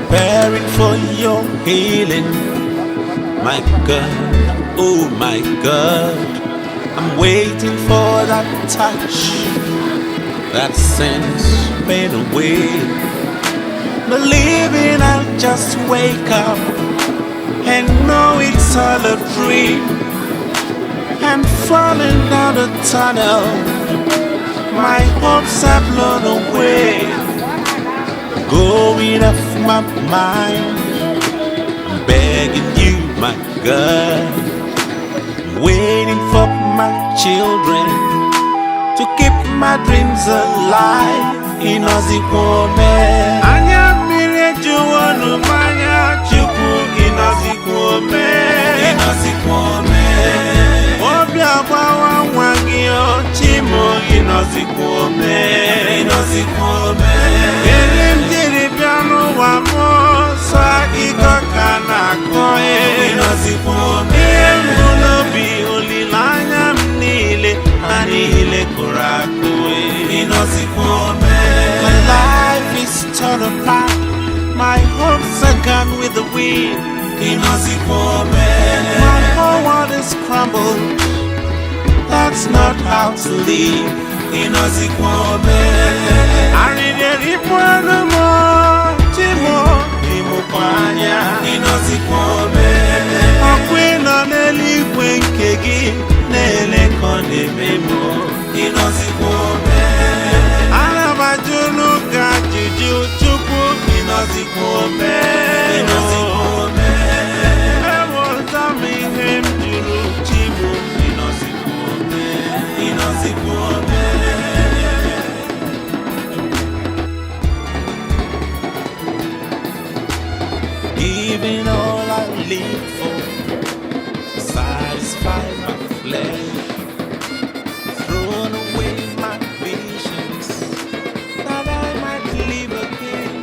preparing for your healing. My God, oh my God, I'm waiting for that touch that sends pain away. Believing I'll just wake up and know it's all a dream. And falling down the tunnel, my hopes are blown away. Going off my mind, I'm begging you, my God, waiting for my children to keep my dreams alive. In Ozikwome, anya mire juwonu manya chukwu. In Ozikwome, in Ozikwome, obi agbawa nwagio chimo. In Ozikwome, in Ozikwome, elim jiri piano wa mo sa iko kana koe. In Ozikwome, emulobi olilanya mnile anile kurakoe. In Ozikwome, my life is torn apart, my hopes are gone with the wind. In Ozikwome, my whole world is crumbled, that's not how to live. In Ozikwome, I need a report no more, Chimo, Imokwanya. In Ozikwome, Akwena Neli Kwenkegi, Nele Konde Memo. In Ozikwome, Anabajunu Gajuju Chukwu. In Ozikwome, in Ozikwome, Ewotami Hem Juru Chibu. In Ozikwome, in Ozikwome. Giving all I live for, satisfy my flesh. Thrown away my visions, that I might live again.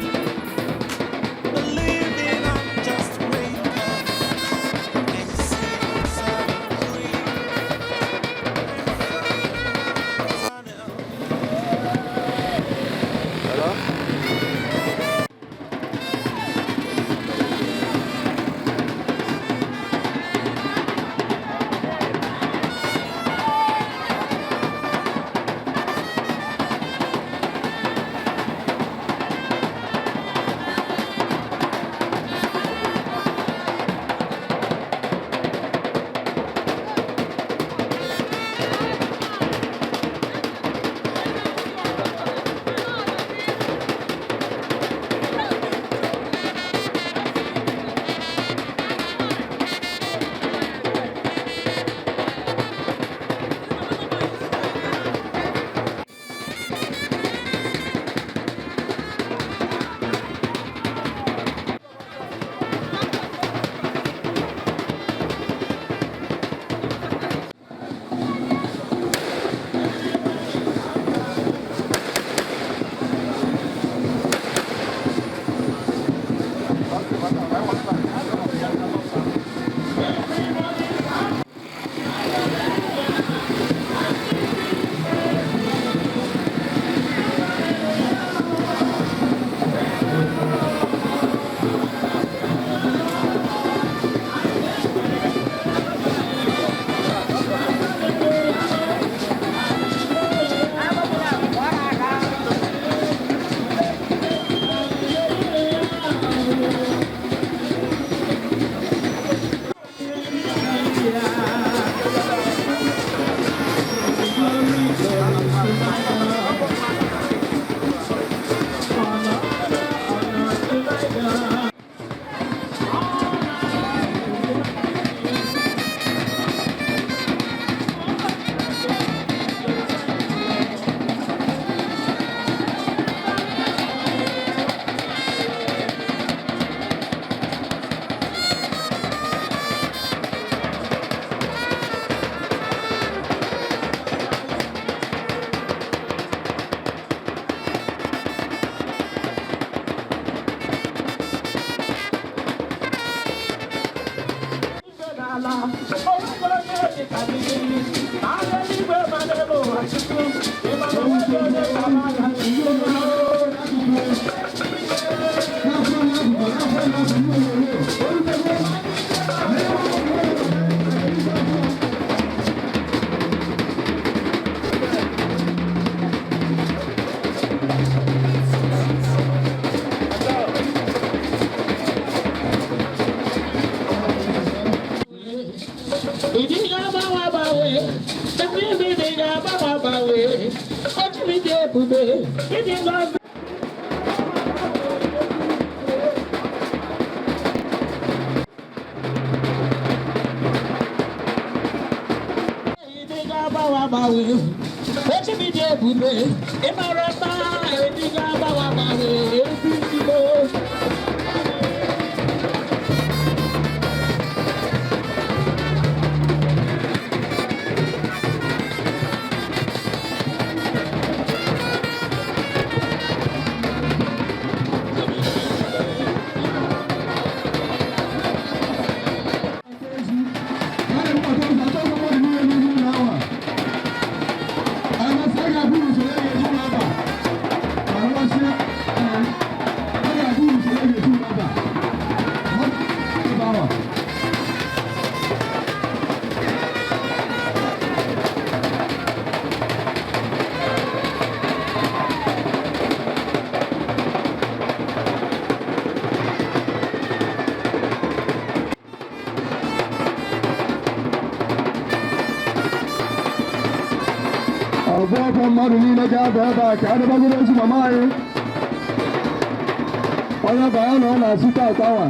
Believing I'll just wake up and see what's all a dream. Ọ̀pọ̀ mmadụ niile ga-abịa ebe a ka a dịbagoro ozu mama anyị onye bụ ya na ọ na-asụta akwawa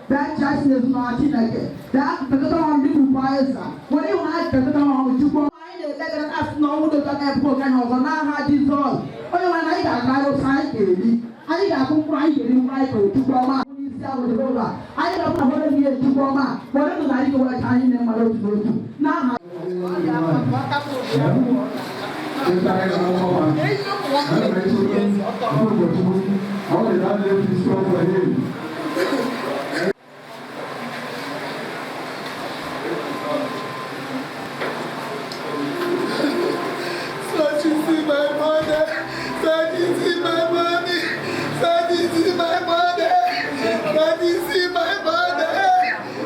That just is not in again. That the one little fires. What do you like? The one you go find it. Let us know that I put an over now. How this all? Only when I got my side, I got to find it in right to Goma. I got to hold here to Goma. What do I do? I can't even go to now. Josephine Okwuchukwu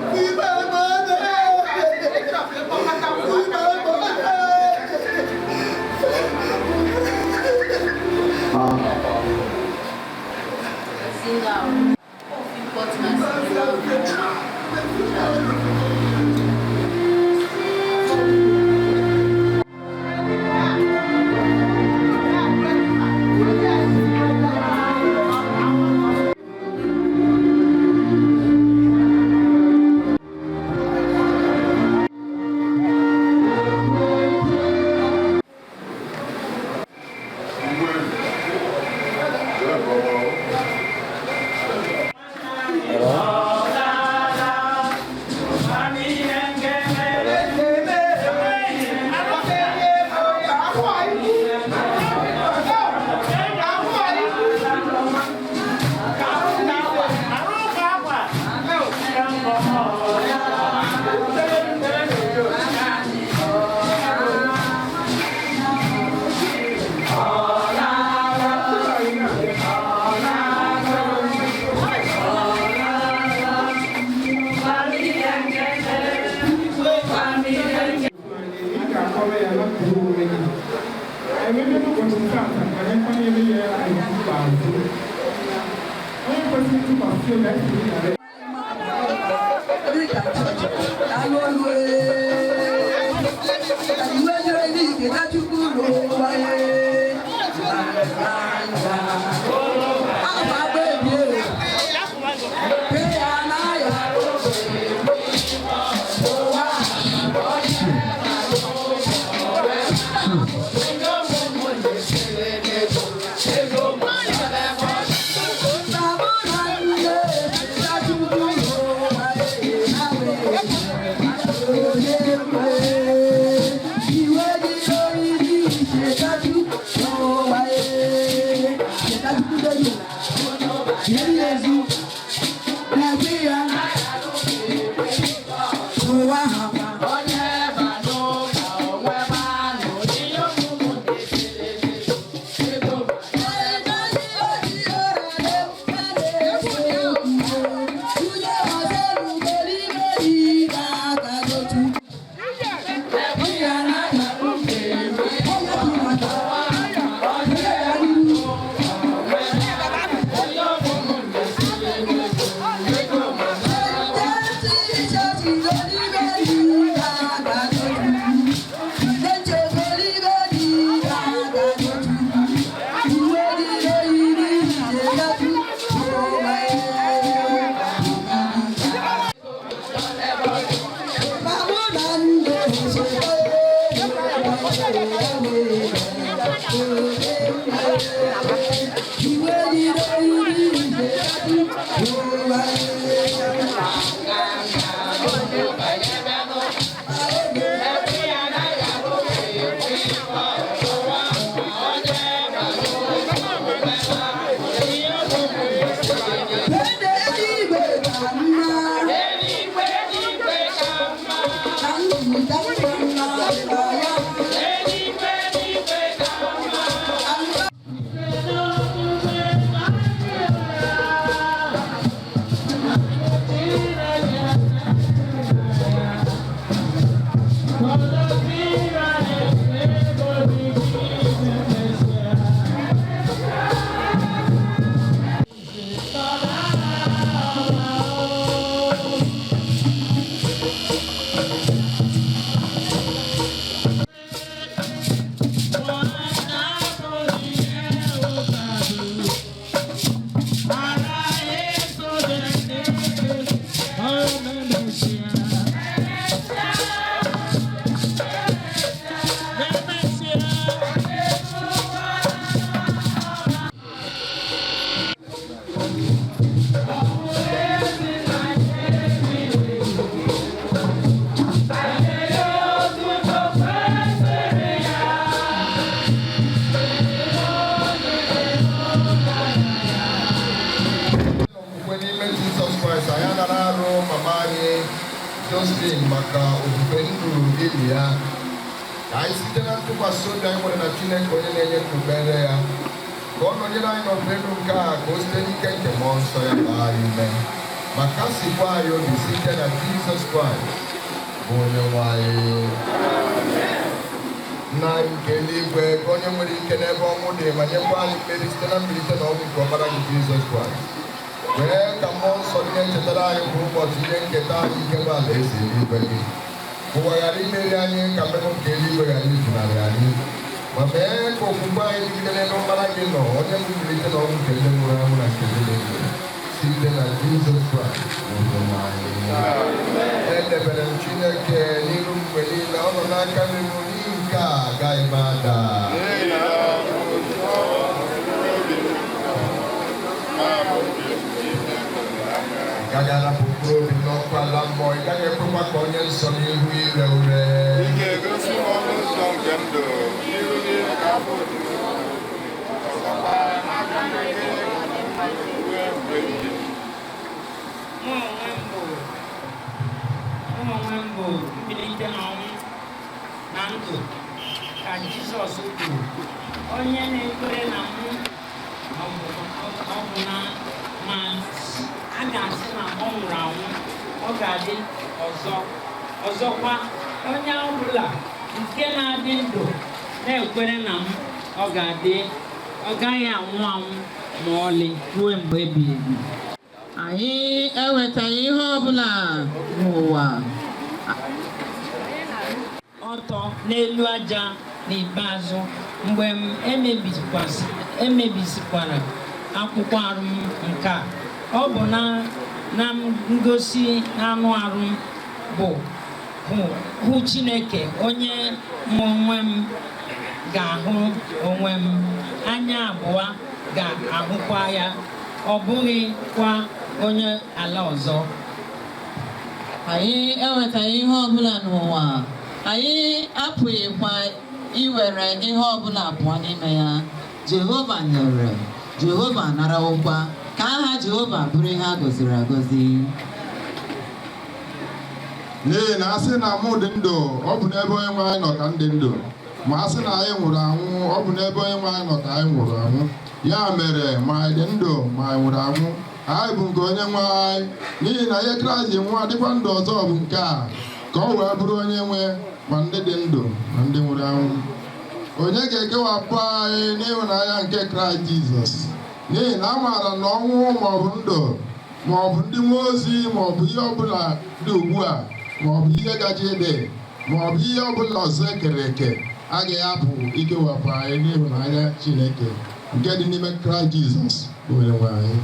Udechukwu Josephine maka ofufe ndụ ili ya ka anyị site na ntụkwasị obi anyị nwere na Chineke onye na-enye ndubere ya ka ọ nọnyere anyị n'ofe ndụ nke a ka o site n'ike nke mmụọ nsọ ya baa anyị ume ma kasịkwa anyị obi site na Jizọs Kraịst bụ onye nwe anyị. Nna anyị nke eluigwe ka onye nwere ike n'ebe ọnwụ dị ma nyekwa anyị mmeri site na mbilite na ọnwụ nke ọbara gị Jizọs Kraịst. Wee ka mmụọ nsọ dị na-echetara anyị kwa ụbọchị ihe nketa anyị nke bụ alaeze eluigwe gị. Ụwa ghara imeri anyị ka mmekọ nke eluigwe ghara ifunarị anyị. Ma mee ka okwukwe anyị dịgide n'ọbara gị nọ onye mbilite na ọnwụ nke ndị nwụrụ anwụ na nke ndị ndụ site na Jizọs Kraịst onye nwe anyị. Edebere m Chineke n'iru mgbe niile ọ nọ n'aka nri m n'ihi nke a agaghị m ada. Ị gaghị arapụ mkpụrụ obi n'ọkụ ala mmụọ, ị gaghị ekwekwa ka onye nsọ n'ihu ire ure. Ị ga-egosi m ọnụ ụzọ nke ndụ n'iru gị ka abụ onwe m bụ mbilite n'ọnwụ na ndụ ka Jizọs kwuru, onye na-ekwere na mụ ọ bụ na ma a ga-asị na ọ nwụrụ anwụ ọ ga-adị ọzọkwa onye ọbụla nke na-adị ndụ na-ekwere na m ọ gaghị anwụ anwụ ma ọlị ruo mgbe ebighị ebi. Anyị ewetaghị ihe ọbụla n'ụwa ọtọ n'elu aja n'ikpeazụ mgbe m emebisikwara akwụkwọ arụ m nke a, ọ bụ na ngosi anụ arụ m bụ hụ Chineke onye m onwe m ga-ahụ onwe m, anya abụọ ga-ahụkwa ya, ọ bụghị kwa onye ala ọzọ. anyị ewetaghị ihe ọbụla n'ụwa, anyị apụghịkwa iwere ihe ọbụla pụọ n'ime ya. Jehova nyere, Jehova narawokwa, ka aha Jehova bụrụ ihe a gọziri agọzi. N'ihi na asị na mụ dị ndụ, ọ bụ n'ebe onye nwe anyị nọ ka m dị ndụ. Ma asị na anyị nwụrụ anwụ, ọ bụ n'ebe onye nwe anyị nọ ka anyị nwụrụ anwụ. Ya mere, ma anyị dị ndụ ma anyị nwụrụ anwụ, anyị bụ nke onye nwe anyị. N'ihi na ihe Kraịst ji nwụọ dịkwa ndụ ọzọ bụ nke a, ka ọ wee bụrụ onye nwe ma ndị dị ndụ ma ndị nwụrụ anwụ. Onye ga-ekewapụ anyị n'ịhụnanya nke Kraịst Jizọs? N'ihi na a maara na ọnwụ maọbụ ndụ maọbụ ndị mmụọ ozi maọbụ ihe ọbụla dị ugbu a maọbụ ihe gaji ịdị maọbụ ihe ọbụla ọzọ ekere eke agaghị apụ ikewapụ anyị n'ịhụnanya Chineke nke dị n'ime Kraịst Jizọs bụ onye nwe anyị.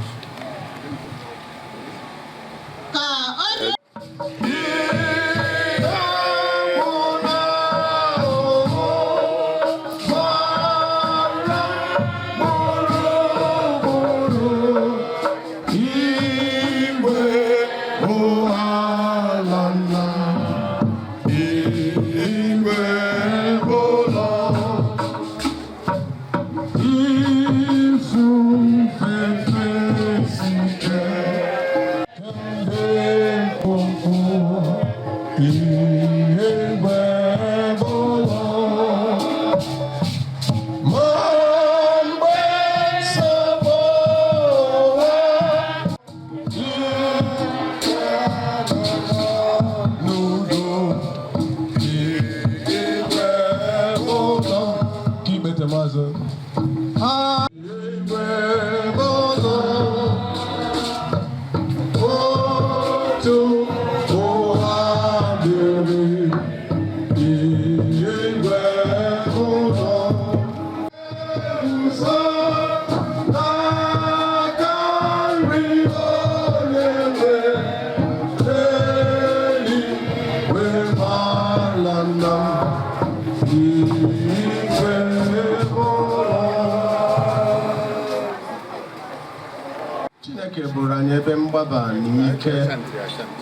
Chineke bụrụ anyị ebe mgbaba n'ike,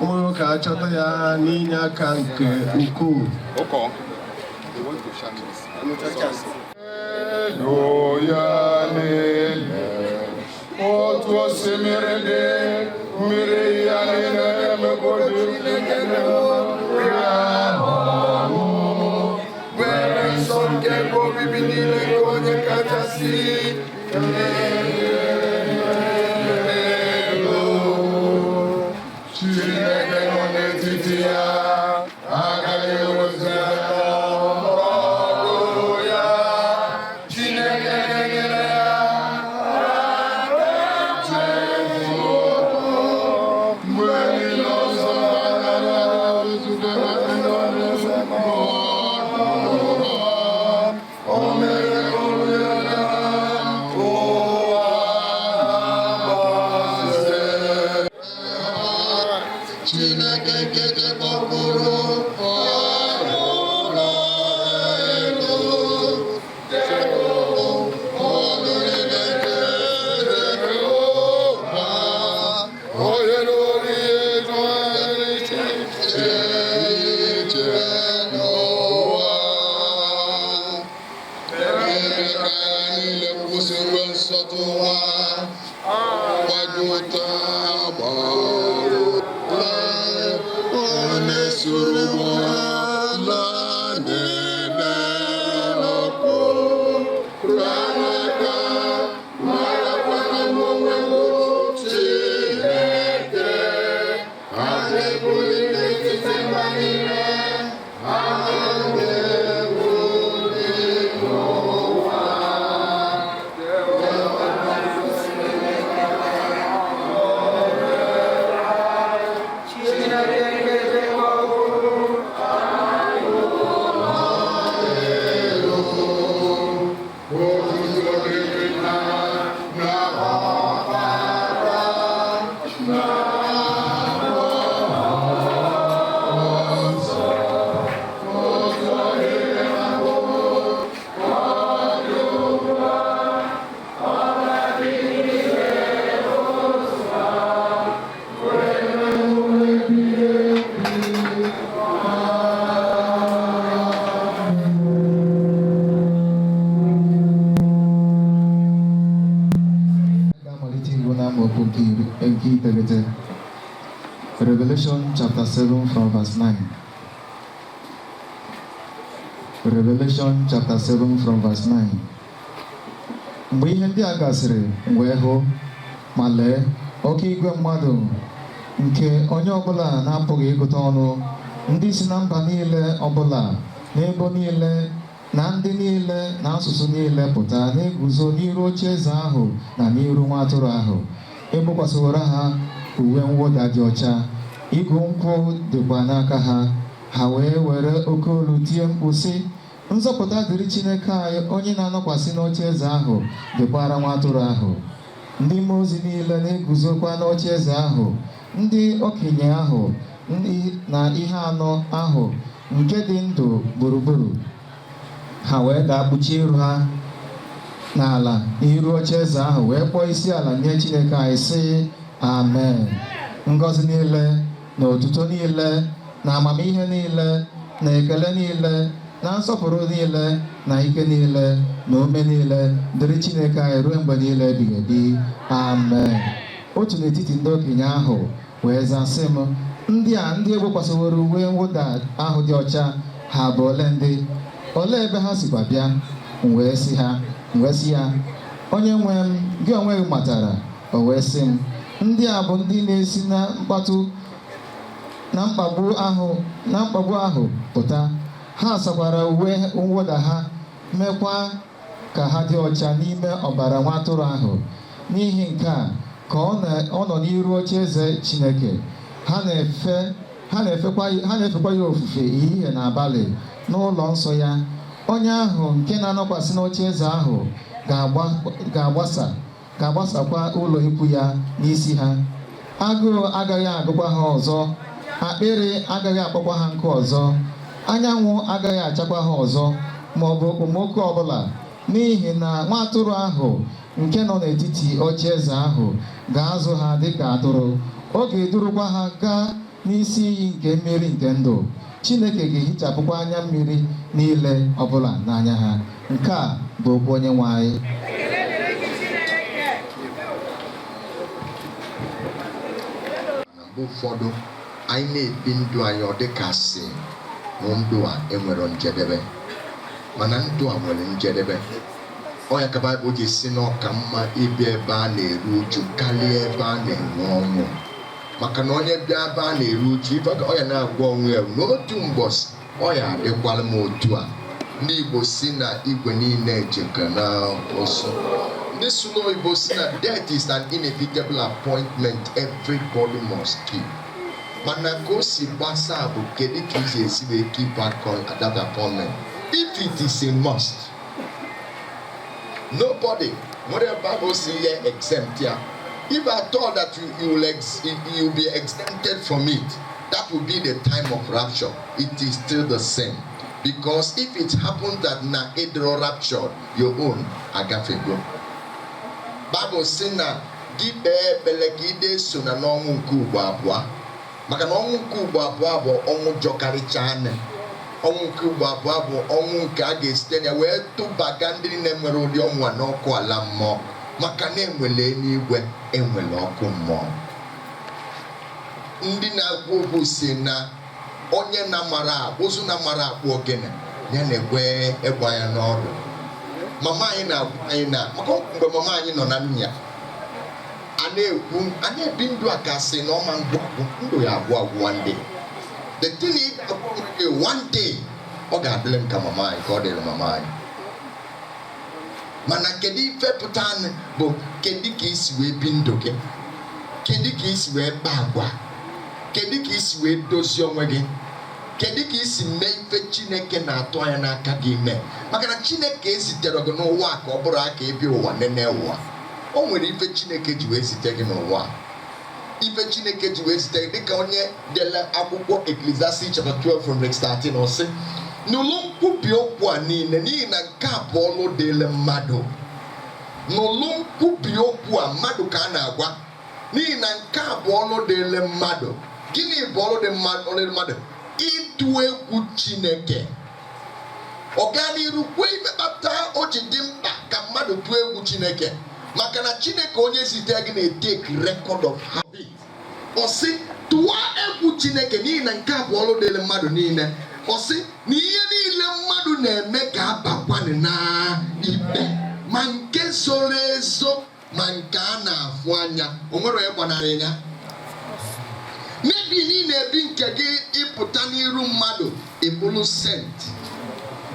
ụmụ nwoke achọta ya n'inye aka nke ukwuu. Otu osimiri dị mmiri ya niile emegodi nwere nsọ nke ebe obibi niile nke onye kachasị elu. Chineke nọ n'etiti ya, agaghị ewezụga ọrụ ya. Chineke nyere ya mgbe niile ọzọ agara ozugbo na ndị ọrụ o mere ọrụ ya na ụwa gbazere. Chineke nke kpọpụrụ ọrụ ụlọ elu ọnụ niile nke Jehova, onye lụrụ ihe iche n'ụwa. Mere ka niile kwụsịrị nsọtụ ha, gbajụta gbarụ onye soro ha laa n'ebe ọkụ ranaka marakwana m onwe m Chineke, ha na-ebuli n'etiti mba niile, ha na-ebuli n'ụwa. Chineke nke kpọpụrụ Revelation chapter 7 from verse 9. Revelation chapter 7 from verse 9. Mgbe ihe ndị a gasịrị wee hụ ma lee oke igwe mmadụ nke onye ọbụla na-apụghị ịgụta ọnụ, ndị si na mba niile ọbụla n'ebo niile na ndị niile na asụsụ niile pụta na-eguzo n'iru oche eze ahụ na n'iru nwa atụrụ ahụ. Egbokwasịwara ha uwe mwụda dị ọcha, igu nkwụ dịkwa n'aka ha. Ha wee were oke olu tie mkpu sị, nzọpụta dịrị Chineke anyị onye na-anọkwasị n'oche eze ahụ dịkwara nwa atụrụ ahụ. Ndị mmụọ ozi niile na-eguzokwa n'oche eze ahụ, ndị okenye ahụ na ihe anọ ahụ nke dị ndụ gburugburu. Ha wee daa kpuchie iru ha n'ala n'iru oche eze ahụ wee kpọọ isi ala nye Chineke anyị sị, amen. Ngọzi niile na otuto niile na amamihe niile na ekele niile na nsọpụrụ niile na ike niile na ome niile dịrị Chineke anyị ruo mgbe niile ebighị ebi, amen. Otu n'etiti ndị okenye ahụ wee zaa sị m, ndị a ndị egbokwasịworo uwe mwụda ahụ dị ọcha, ha bụ ole ndị? Olee ebe ha sikwa bịa? M wee sị ya, onye nwe m, gị onwe gị matara. O wee sị m, ndị a bụ ndị na-esi na mkpagbu ahụ pụta. Ha sakwara uwe mwụda ha, mekwa ka ha dị ọcha n'ime ọbara nwa atụrụ ahụ. N'ihi nke a ka ọ nọ n'iru oche eze Chineke. Ha na-efekwa ya ofufe ehihie na abalị n'ụlọ nsọ ya. Onye ahụ nke na-anọkwasị n'oche eze ahụ ga-agbasakwa ụlọ ikwu ya n'isi ha. Agụụ agaghị agụkwa ha ọzọ, akpịrị agaghị akpọkwa ha nkụ ọzọ, anyanwụ agaghị achakwa ha ọzọ, ma ọ bụ okpomọkụ ọbụla, n'ihi na nwa atụrụ ahụ nke nọ n'etiti oche eze ahụ ga-azụ ha dịka atụrụ. Ọ ga-edurukwa ha gaa n'isi iyi nke mmiri nke ndụ. Chineke ga-ehichapụkwa anya mmiri niile ọbụla n'anya ha. Nke a bụ okwu Onyenwe anyị. Na mgbe ụfọdụ anyị na-ebi ndụ anyị ọ dịkasị na ndụ a enwere njedebe, mana ndụ a nwere njedebe. Ọ ya ka Baịbụl ji si na ọ ka mma ịbịa ebe a na-eru uju karịa ebe a na-enwe ọṅụ. Maka na onye bịa ebe a na-eru uju, ife ọ ya na-agwa onwe ya n'otu mbọsị ọ ya adịkwala m otu a. Ndị Igbo si na igwe niile ejeka na ọsọ. Ndị Sụlọ Igbo si na death is an inevitable appointment everybody must keep. Mana ka o si gbasaa bụ kedu ka ị esi wee keep that appointment. If it is a must, nobody, whatever Bible say here, exempt here. If I thought that you'll be exempted from it, that will be the time of rapture. It is still the same. Because if it happens that na edro rapture, your own agafego. Bible say na gibe belegide so na n'ọnwụ nke ugbo abụọ. Maka na ọnwụ nke ugbo abụọ bụ ọnwụ jọkarịcha anya. Ọnwụ nke ugbo abụọ bụ ọnwụ nke a ga-esite na wee tụbaga ndị niile nwere ụdị ọnwụ a n'ọkụ ala mmụọ. Maka na enwere eluigwe, enwere ọkụ mmụọ. Ndị na-agwa okwu si na onye na-amara ụzụ na-amara akpụ ogene ya na-ekwe ịgba ya n'ọdụ. Mama anyị na-agwa anyị na maka mgbe mama anyị nọ na nya a na-ebi ndụ a kasị na ọma ngwagwụ ndụ ya agwụ one day. The thing is one day ọ ga-adịrị m ka mama anyị ka ọ dịrị mama anyị. Mana kedu ife pụta anyị bụ kedu ka isi wee bi ndụ gị, kedu ka isi wee kpa agwa, kedu ka isi wee dozie onwe gị, kedu ka isi mee ife Chineke na-atụ anya n'aka gị mee. Maka na Chineke ezitere gị n'ụwa ka ọ bụrụ aka ebi ụwa nene ụwa. O nwere ife Chineke ji wee zite gị n'ụwa. Ife Chineke ji wee zite gị dịka onye dele akwụkwọ Ecclesiastes chapter 12 from verse 13 ọ sị n'ụlọ nkwubi okwu a niile n'ihi na nke a bụ ọlụ dịle mmadụ. N'ụlọ nkwubi okwu a mmadụ ka a na-agwa n'ihi na nke a bụ ọlụ dịle mmadụ. Gịnị bụ ọlụ dị mmadụ? Ịtụ egwu Chineke. Ọganiru kwe imekpata o ji dị mkpa ka mmadụ tụọ egwu Chineke maka na Chineke onye zitere gị na-take record of habit. Ọ sị tụwa egwu Chineke n'ihi na nke a bụ ọrụ dịrị mmadụ niile. Ọ sị na ihe niile mmadụ na-eme ka abakwanị na ikpe, ma nke zoro ezo ma nke a na-afụ anya. O nwere onye gbanarị ya. Maybe ị na-ebi nke gị ịpụta n'iru mmadụ ịbụrụ sent,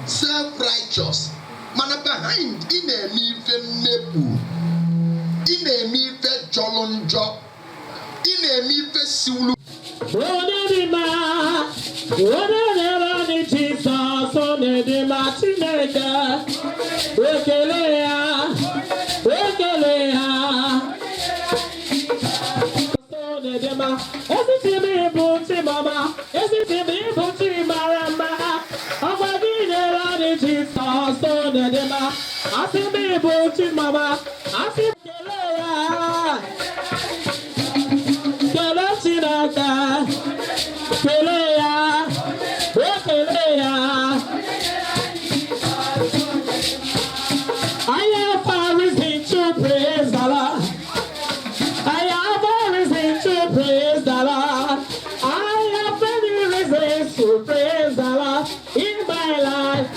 self-righteous, mana behind ị na-eme ife mmegbu, ị na-eme ife jọrọ njọ, ị na-eme ife siwulu. Jizọs onye-dị-mma Chineke, ekele ya, ekele ya. Ezitimi bụ chi mama, ezitimi bụ chi mara mma. Ọgwa gị nyere anyị Jizọs onye-dị-mma. Asị m bụ chi mama, asị m kele ya, kele Chineke, kele ya, ekele ya. I have a reason to praise the Lord. I have a reason to praise the Lord. I have many reasons to praise the Lord in my life.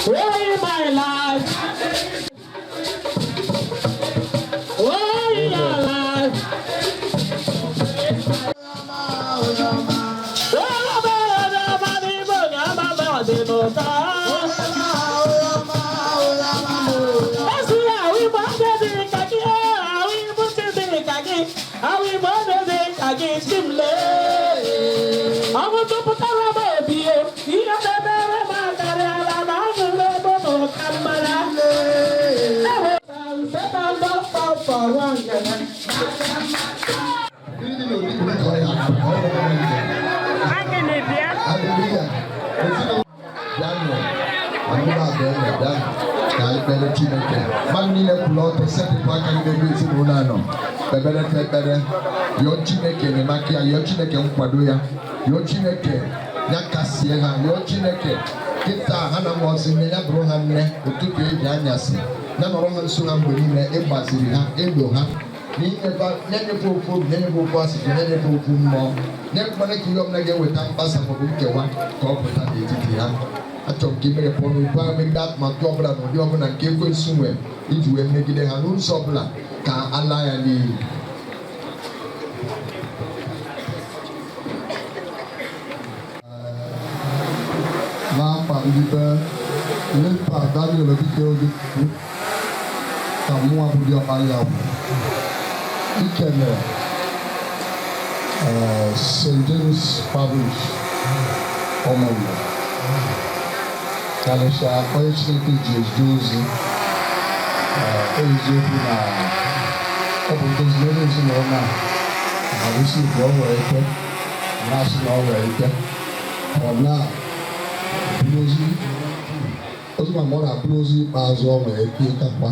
Oh, in my life. Oh, in your life. Chineke mmadụ niile kwụrụ ọtọ sepụpụ aka n'ebe ezinụlọ anọ kpebere ekpere yọọ Chineke enyemaka ya, yọọ Chineke nkwado ya, yọọ Chineke ya kasie ha, yọọ Chineke kịta ha na mọzi nne ya bụrụ ha nne ụtụtụ eji anyasị ya nọrọ ha nso ha mgbe niile ịgbaziri ha elo ha na-enyefe ofu obi, na-enyefe ofu asụsụ, na-enyefe ofu mmụọ, na-ekwere ka ihe ọbụla ga-eweta mkpasa maọbụ nkewa ka ọ pụta n'etiti ha. Achọrọ m ka imere pụọ n'okwu ahụ megide atụmatụ ọbụla na ụdị ọbụla nke ekwensu nwere iji wee megide ha n'ụzọ ọbụla ka ala ya n'iyi. N'afọ ndị be Lepa Daniel Obike Ojukwu ka mmụọ bụ diọkpara ya bụ ikele St. James Parish ọmụmụ karịsịa onye Chineke ji eji ozi eziokwu na ọ bụ ndozi n'elu ezinụlọ na isi bụ ọ nwere ike na-asị na ọ nwere ike ọ na ozi ma ọ na-abụrụ ozi ikpeazụ ọ nwere ike ịkakwa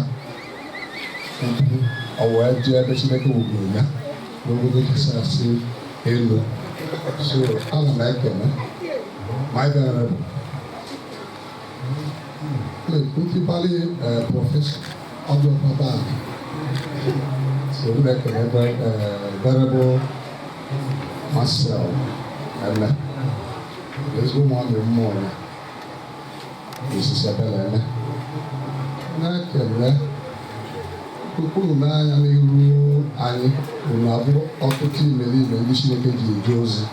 tupu ọ wee jee ebe Chineke wugoro ya n'obodo kasịrị elu. So ana m ekele my venerable principally Professor Ọjọ́ Papa so we ekele venerable Marcel Eme ezigbo ụmụnne mmụọ ya osisi ebele eme na-ekele ụkpụrụ n'anya n'iru anyị unu abụ ọtụtụ imerime ndị Chineke ji eje ozi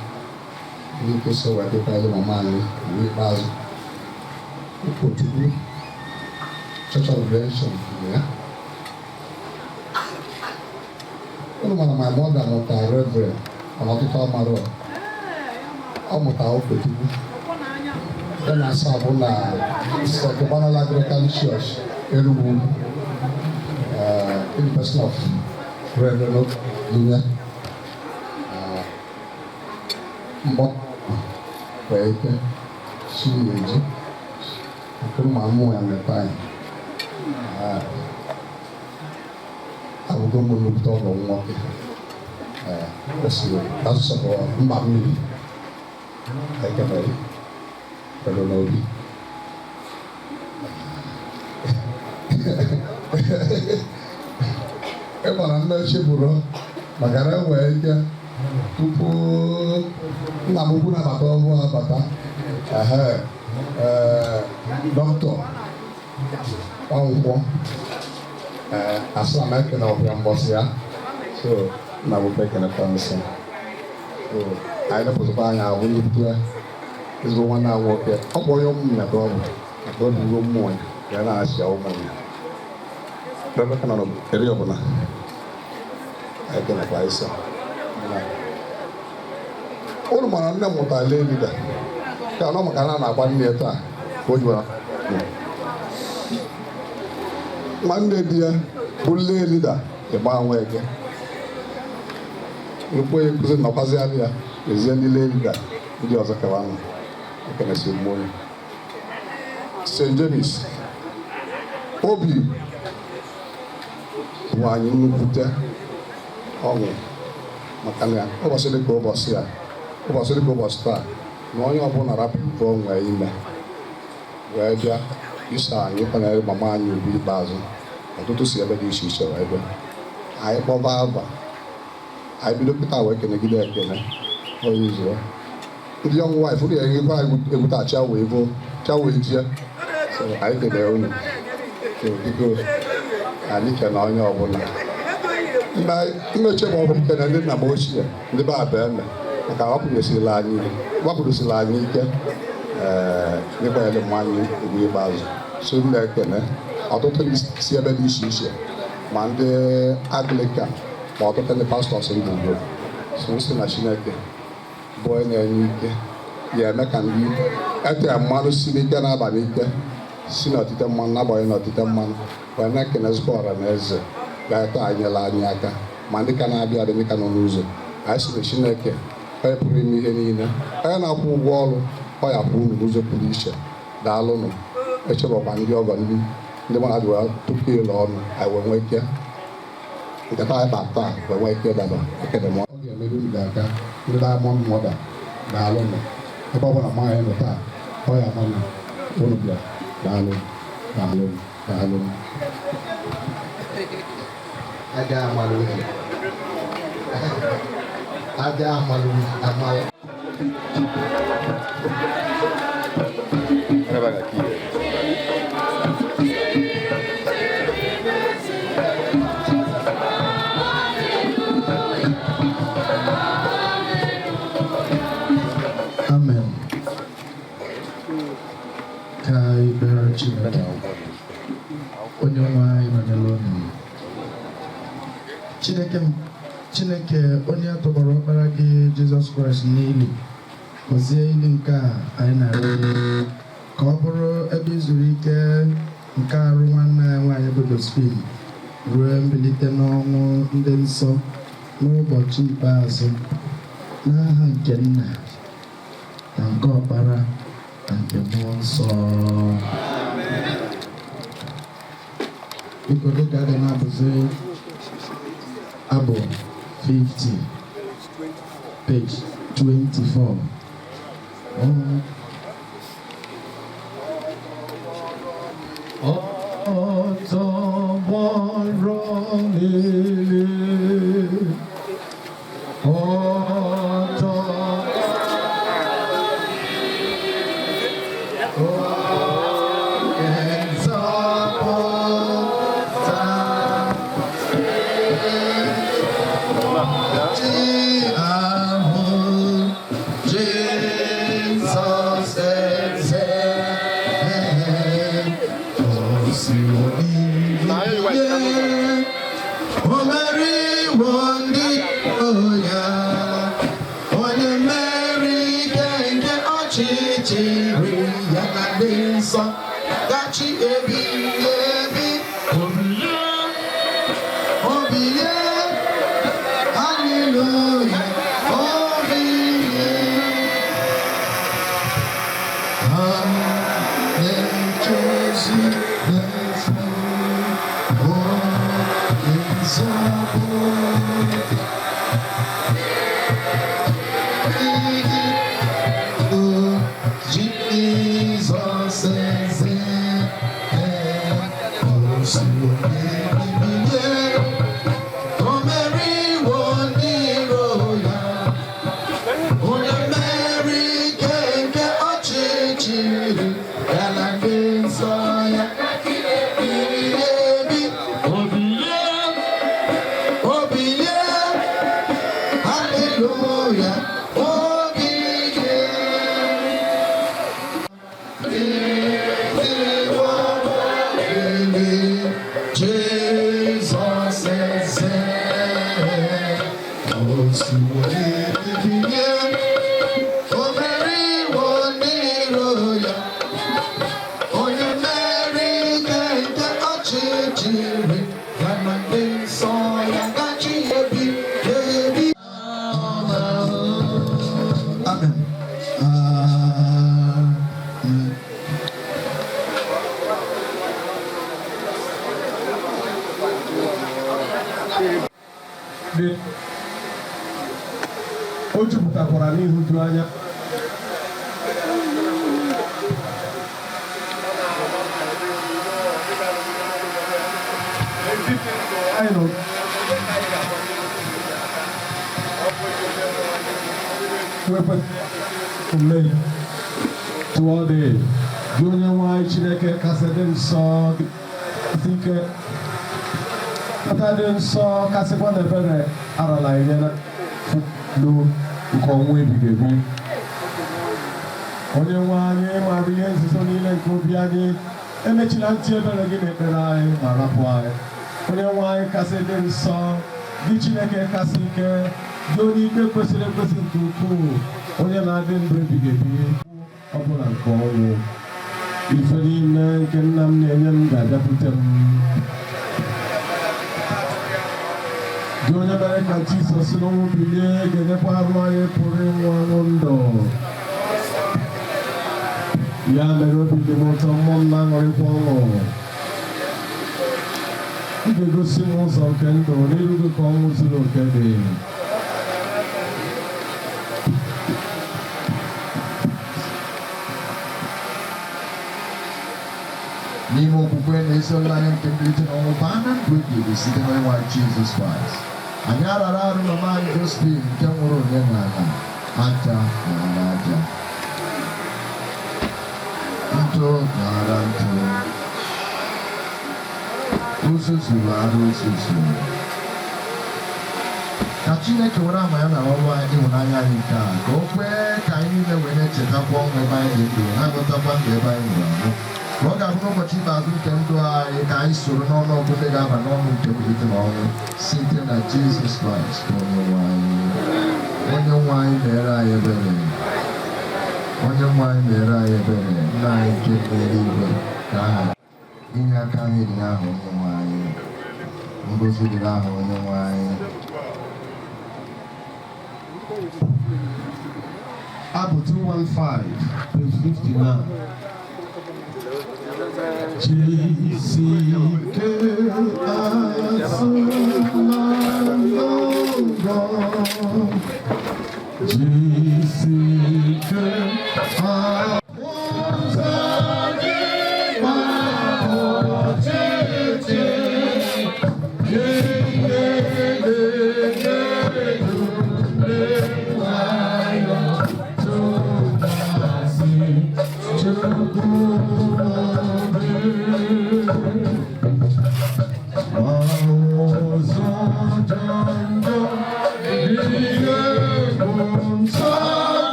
ndị nkesa wee dịkwa ele mama anyị n'ikpeazụ ụkọchukwu Church of Redemption ya unu mara my mother mụtara Reverend ọtụtụ amarọ ọ mụtara ụkọchukwu ya na asa bụ na Sekbanala Anglican Church Erugbu in the person of Reverend Junior mbọ wee ike si eji akụrụ ma mmụọ ya mmepe anyị abụgo m nnukwu ọgọ nwoke kwesịrị asụsụ mba mmiri ekele Pero no vi. ịgbara nne chebụrụ maka na enwee ike tupu nna m ukwu na-abata ọhụụ abata dọkịta Nwankwọ asịla m ekene ọbịa mbọsị ya so nna m ukwu ekenekwa nsị anyị lepụtụkwa anya ahụ n'ibu ezigbo nwanne anyị nwoke ọ bụ onye ụmụ mmekọ ọ bụ maka obi ruo mmụọ ya na-achị ya ụmụ ya Rebeka nọ n'eri ọbụla anyị kenekwa isi ụlụ mara nne m mụtara lee lida ka ọ maka na na-agba nne ya taa ka o jiwara nwanne di ya bụ lee lida ịgba nwa eke nkwe nkụzi nọkwazịalị ya ezie ndị lee lida ndị ọzọ kewa nọ ekenesi mmụọ St. James obi bụ anyị nnukwute ọṅụ maka na ụbọchị dịka ụbọchị a ụbọchị dịka ụbọchị taa na onye ọbụla rapụrụ onwe ime wee bịa iso anyị kwanyere mama anyị ugwu ikpeazụ ọtụtụ si ebe dị iche iche wee bịa anyị kpọba aba anyị bido pụta wee kenegide ekene onye izụọ ndị ọnwụ waịfụ ụlọ ya nyekwa egwuta chawee jie anyị kenere unu biko anyị kene onye ọbụla mmeche ma ọ bụ kene ndị nna m ochie ndị be aba eme maka wapụrụsịrị anyị ike ịkwanyere mmanya ugwu ikpeazụ so m na-ekene ọtụtụ si ebe dị iche iche ma ndị Anglican ma ọtụtụ ndị pastọs ndị Igbo so si na Chineke bụ onye na-enye ike ya eme ka ndị etere mmanụ siri ike na-abalị ike si n'ọtite mmanụ na-agbanyeghị n'ọtite mmanụ wee na-ekenezikwa ọra na eze ga-eta anyela anyị aka ma ndị ka na-abịa adị ndị ka nọ n'ụzọ anyị si na Chineke onye pụrụ ime ihe niile onye na-akwụ ụgwọ ọrụ ọ ya kwụ unu n'ụzọ pụrụ iche daalụnụ echebakwa ndị ọgọ ndị mmadụ wee tupu ịlụ ọnụ anyị wee nwee ike nkata anyị kpa taa wee nwee ike daba ekele m ọ ga-emere unu ga-aga ndị Diamond Mother daalụnụ ebe ọ bụla nwaanyị nọ taa ọ ya ama na unu bịa daalụ daalụ daalụ aja amalụ aja amalụ amalụ Amen. Ka ikpere Chineke onye nwe anyị nọ n'elu unu. Chineke onye atọgbọrọ ọkpara gị Jizọs Kraịst n'ili gọzie ili nke a anyị na-arịọ ka ọ bụrụ ebe izuru ike nke arụ nwanne anyị nwaanyị bụ Josephine ruo mbilite n'ọnwụ ndị nsọ n'ụbọchị ikpeazụ n'aha nke Nna na nke Ọkpara na nke Mmụọ Nsọ. Biko dịka a ga na-abụzi abụ 50 page 24 ọtọgbọrọ niile O jupụtakwara n'ihuju anya anyị nọ wepụ mmehie tụọ dị gị onye nwe anyị Chineke kasị dị nsọ ike kata dị nsọ kasịkwa na ebere arala ihe na nke ọnwụ ebighị ebi onye nwe anyị mara ihe nzuzo niile nke obi anyị emechila ntị ebere gị na-ekpere anyị ma rapụ anyị onye nwe anyị kasị dị nsọ gị Chineke kasị ike gị onye ikpe kwesịrị ekwesị nke ukwuu onye na-adị ndụ ebighị ebi ọbụla nke ọnwụ ife niile nke nna m na-enye m ga-abịakwute m gị onye mere ka Jizọs n'ọnwụ bilie ga-enyekwa arụ anyị pụrụ ịnwụ ọnwụ ndụ ya mere obi dị m ụtọ mmụọ m na-aṅụrịkwa ọṅụ ị ga-egosi m ụzọ nke ndụ n'iru gị ka ọnwụ zuru oke dị n'ime okwukwe na-ezi olileanya nke mbilite n'ọnwụ baa na ndụ ebighị site n'onye nwe anyị Jizọs Kraịst. Anyị arara arụ na mama anyị Josephine nke nwụrụ onye na ala aja na aja ntụ na ntụ uzuzu ara uzuzu ka Chineke were ama ya na ọrụ anyị ịhụnanya anyị nke a ka o kwee ka anyị niile wee na-echetakwa ọnwụ ebe anyị dị ndụ na-agụtakwa ndụ ebe anyị nwụrụ anwụ ka ọ ga-abụ n'ụbọchị ikpeazụ nke ndụ anyị ka anyị soro n'ọnụ ọgụ ndị ga-aba n'ọnụ nke mbilite n'ọnwụ site na Jizọs Kraịst onye nwe anyị mere anyị ebere onye nwe anyị mere anyị ebere nna anyị nke eluigwe ka aha inye aka anyị dị n'aha onye nwe anyị ngozi dị n'aha onye nwe anyị Abụ 215 page 59 Jisike asụlanọgọ Jisike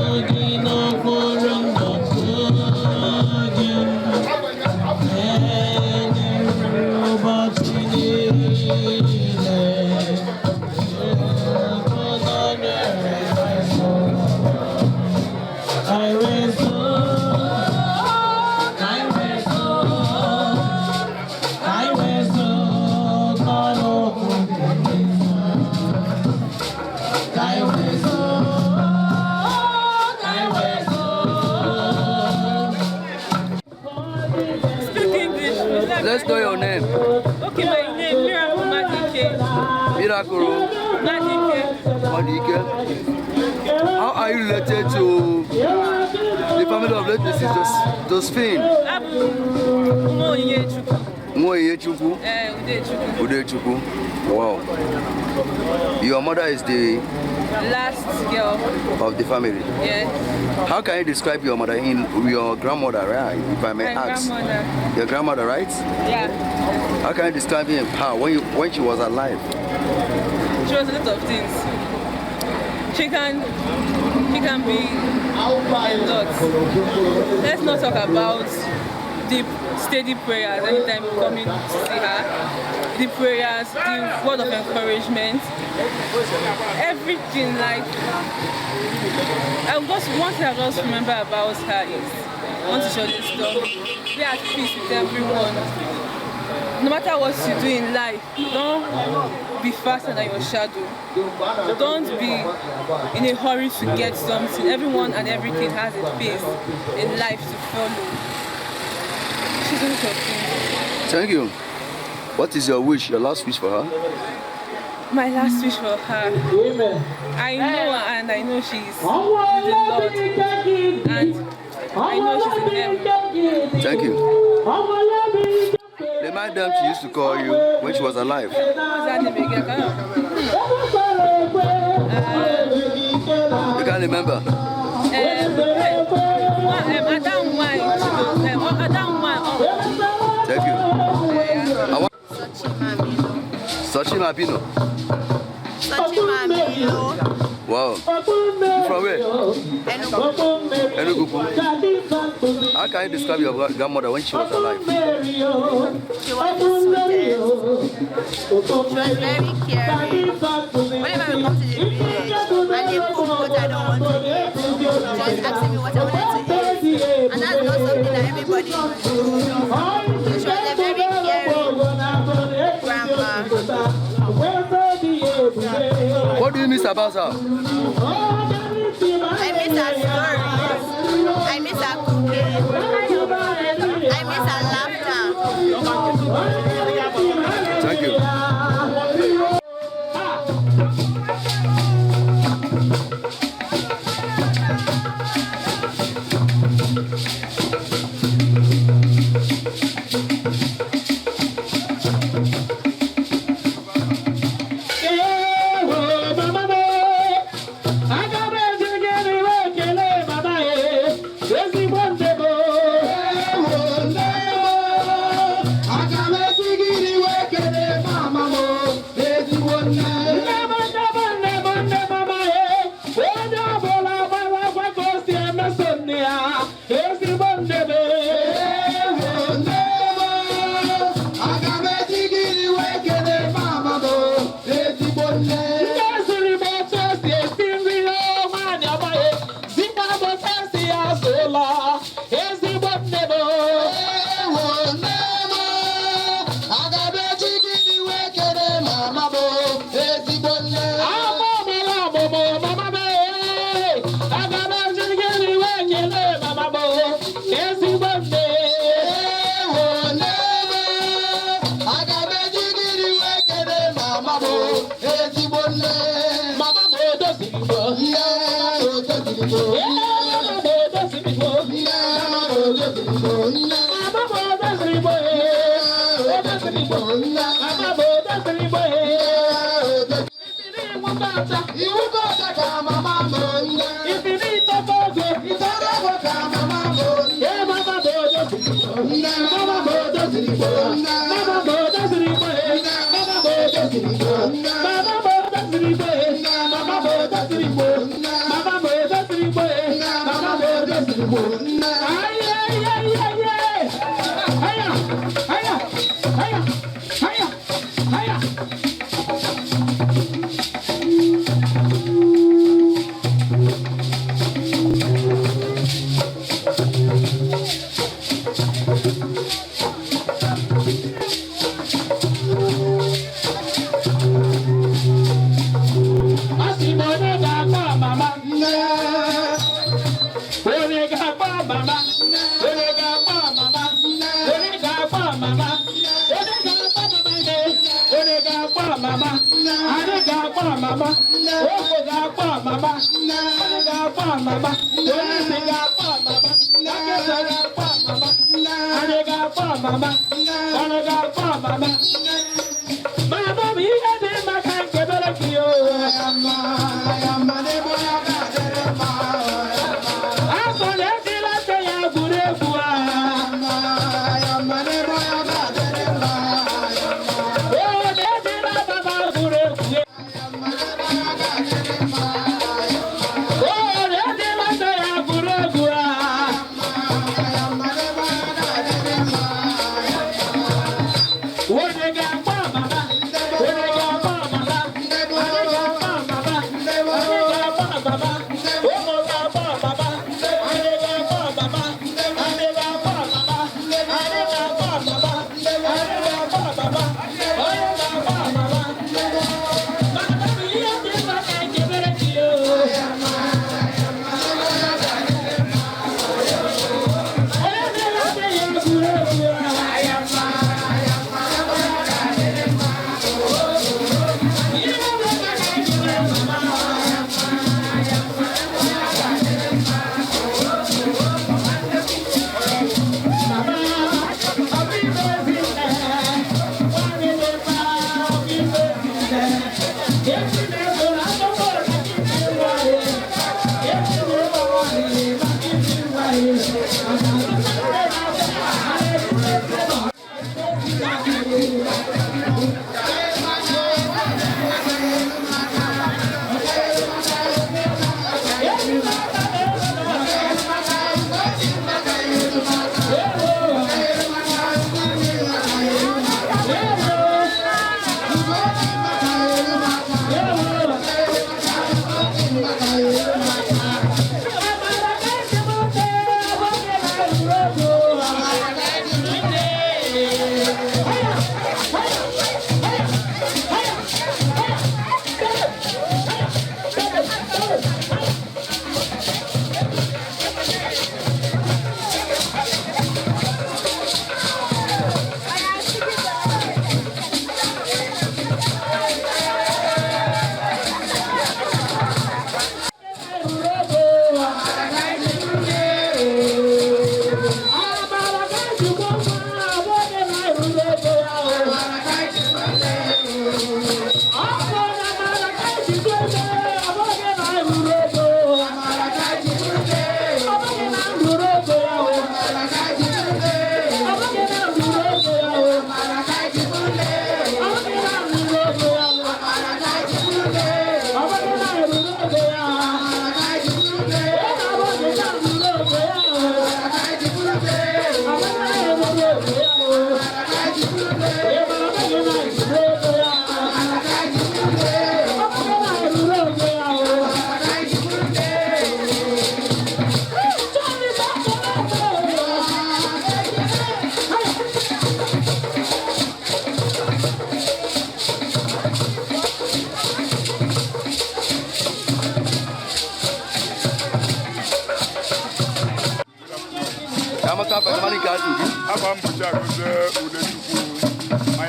Sogino Let's know your name. Okay, my name Miracle Madike. Miracle Madike. How are you related to the family of late Mrs. Josephine? Okwuchukwu Udechukwu. Wow. Your mother is the last girl of the family. Yes. How can you describe your mother in your grandmother, right? If I may ask. Grandmother. Your grandmother, right? Yeah. How can you describe her when she was alive? She was a lot of things. She can be a lot. Let's not talk about the steady prayers anytime you come in to see her. The prayers, the word of encouragement, everything. Like, one thing I just remember about her is once she always told me, be at peace with everyone. No matter what you do in life, don't be faster than your shadow. Don't be in a hurry to get something. Everyone and everything has a pace in life to follow. She's one of things. Thank you. What is your wish, your last wish for her? My last wish for her. I know her and I know she's with the Lord. And I know she's in heaven. Thank you. Remind them she used to call you when she was alive. What's her name again? You can't remember? Thank you. Sochima Bino. Wow. You from where? Enugu. How can you describe your grandmother when she was alive? She was the sweetest. She was very caring. Whenever we come to the village and they cook what I don't want to eat, just asking me what I wanted to eat. And that's not something that everybody knows. She was a very caring grandma. What do you miss about her? I miss her stories. I miss her cooking. I miss her laughter. Thank you. Mama, My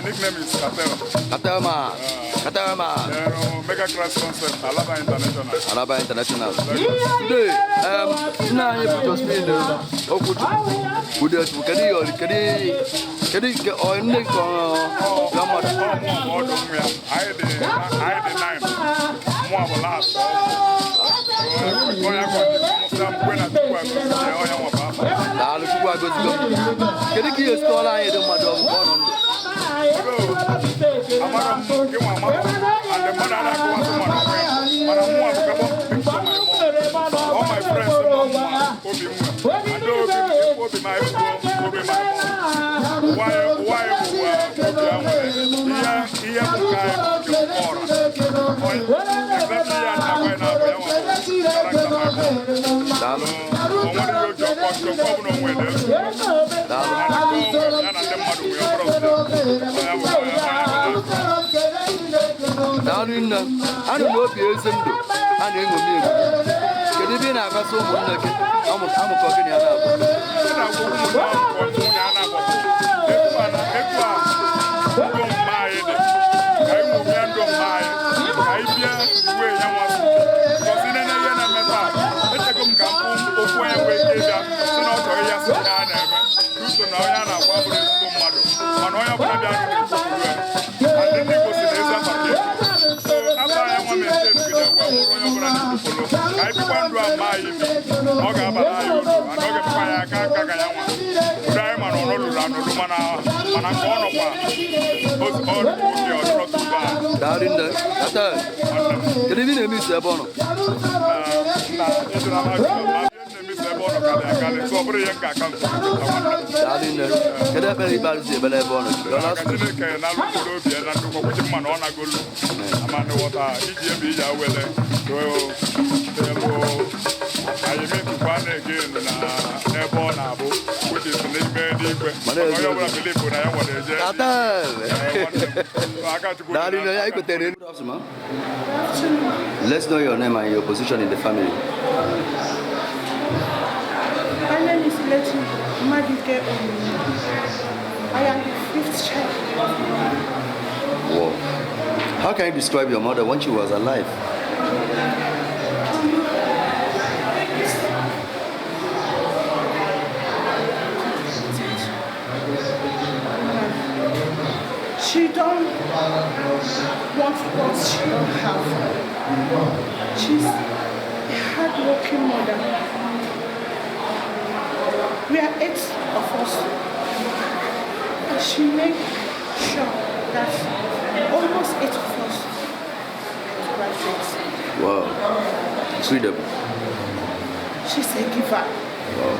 nickname is Katerma. Mega Class Concept, Alaba International. Today, now you Josephine Okwuchukwu Udechukwu. Can you or Nick or grandmother? I had the 9. More last. Can you give a story? I don't know. All my friends down in I don't know if you're a single. I didn't know. Can you be in a vessel? I'm talking about anyị ọ ga-abara anyị uru mana ọ ga-emekwa ya aka aka ka ya nwa ụdị anyị mana ọ lụrụ anụrụ mana nke ọ nọkwa oge ọdụrọtụ ụba daalụ nne ata kedu ebe ị na-eme isi ebe ọ nọ na ịdụra ma na-emesi ebe ọ nọ karị akarị so ọ bụrụ ihe nka aka daalụ nne kedu ekpere ikpeazụ si ebele ebe ọ nọ ka Chineke na-alụ mkpụrụ obi ya na ndụkọ kwuchi mma na ọ na-agolu ama nghọta iji ebe iji awele anyị metukwa na-ege n'ebe ọ na-abụ which is n'ime n'igwe onye ọbụla Filip na ya nwere eje Let's know your name and your position in the family. My name is Leti Madike. I am the fifth child. Wow. How can you describe your mother when she was alive? She don't want what she don't have. She's a hard-working mother. We are 8 of us. And she makes sure that almost 8 of us graduate. Wow. Freedom. She's a giver. Wow.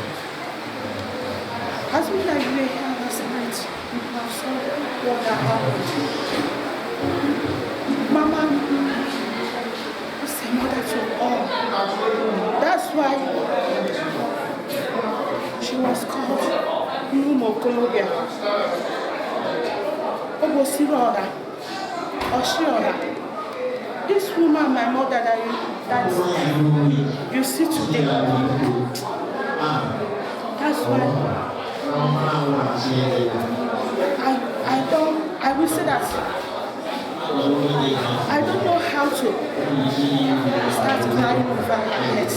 As we like lay here last night, we have saw what happened. Mama was a mother to all. That's why she was called Numo Colombia. Ogosirora. Oshiora. This woman, my mother, that you see today, that's why I will say that I don't know how to start crying over her head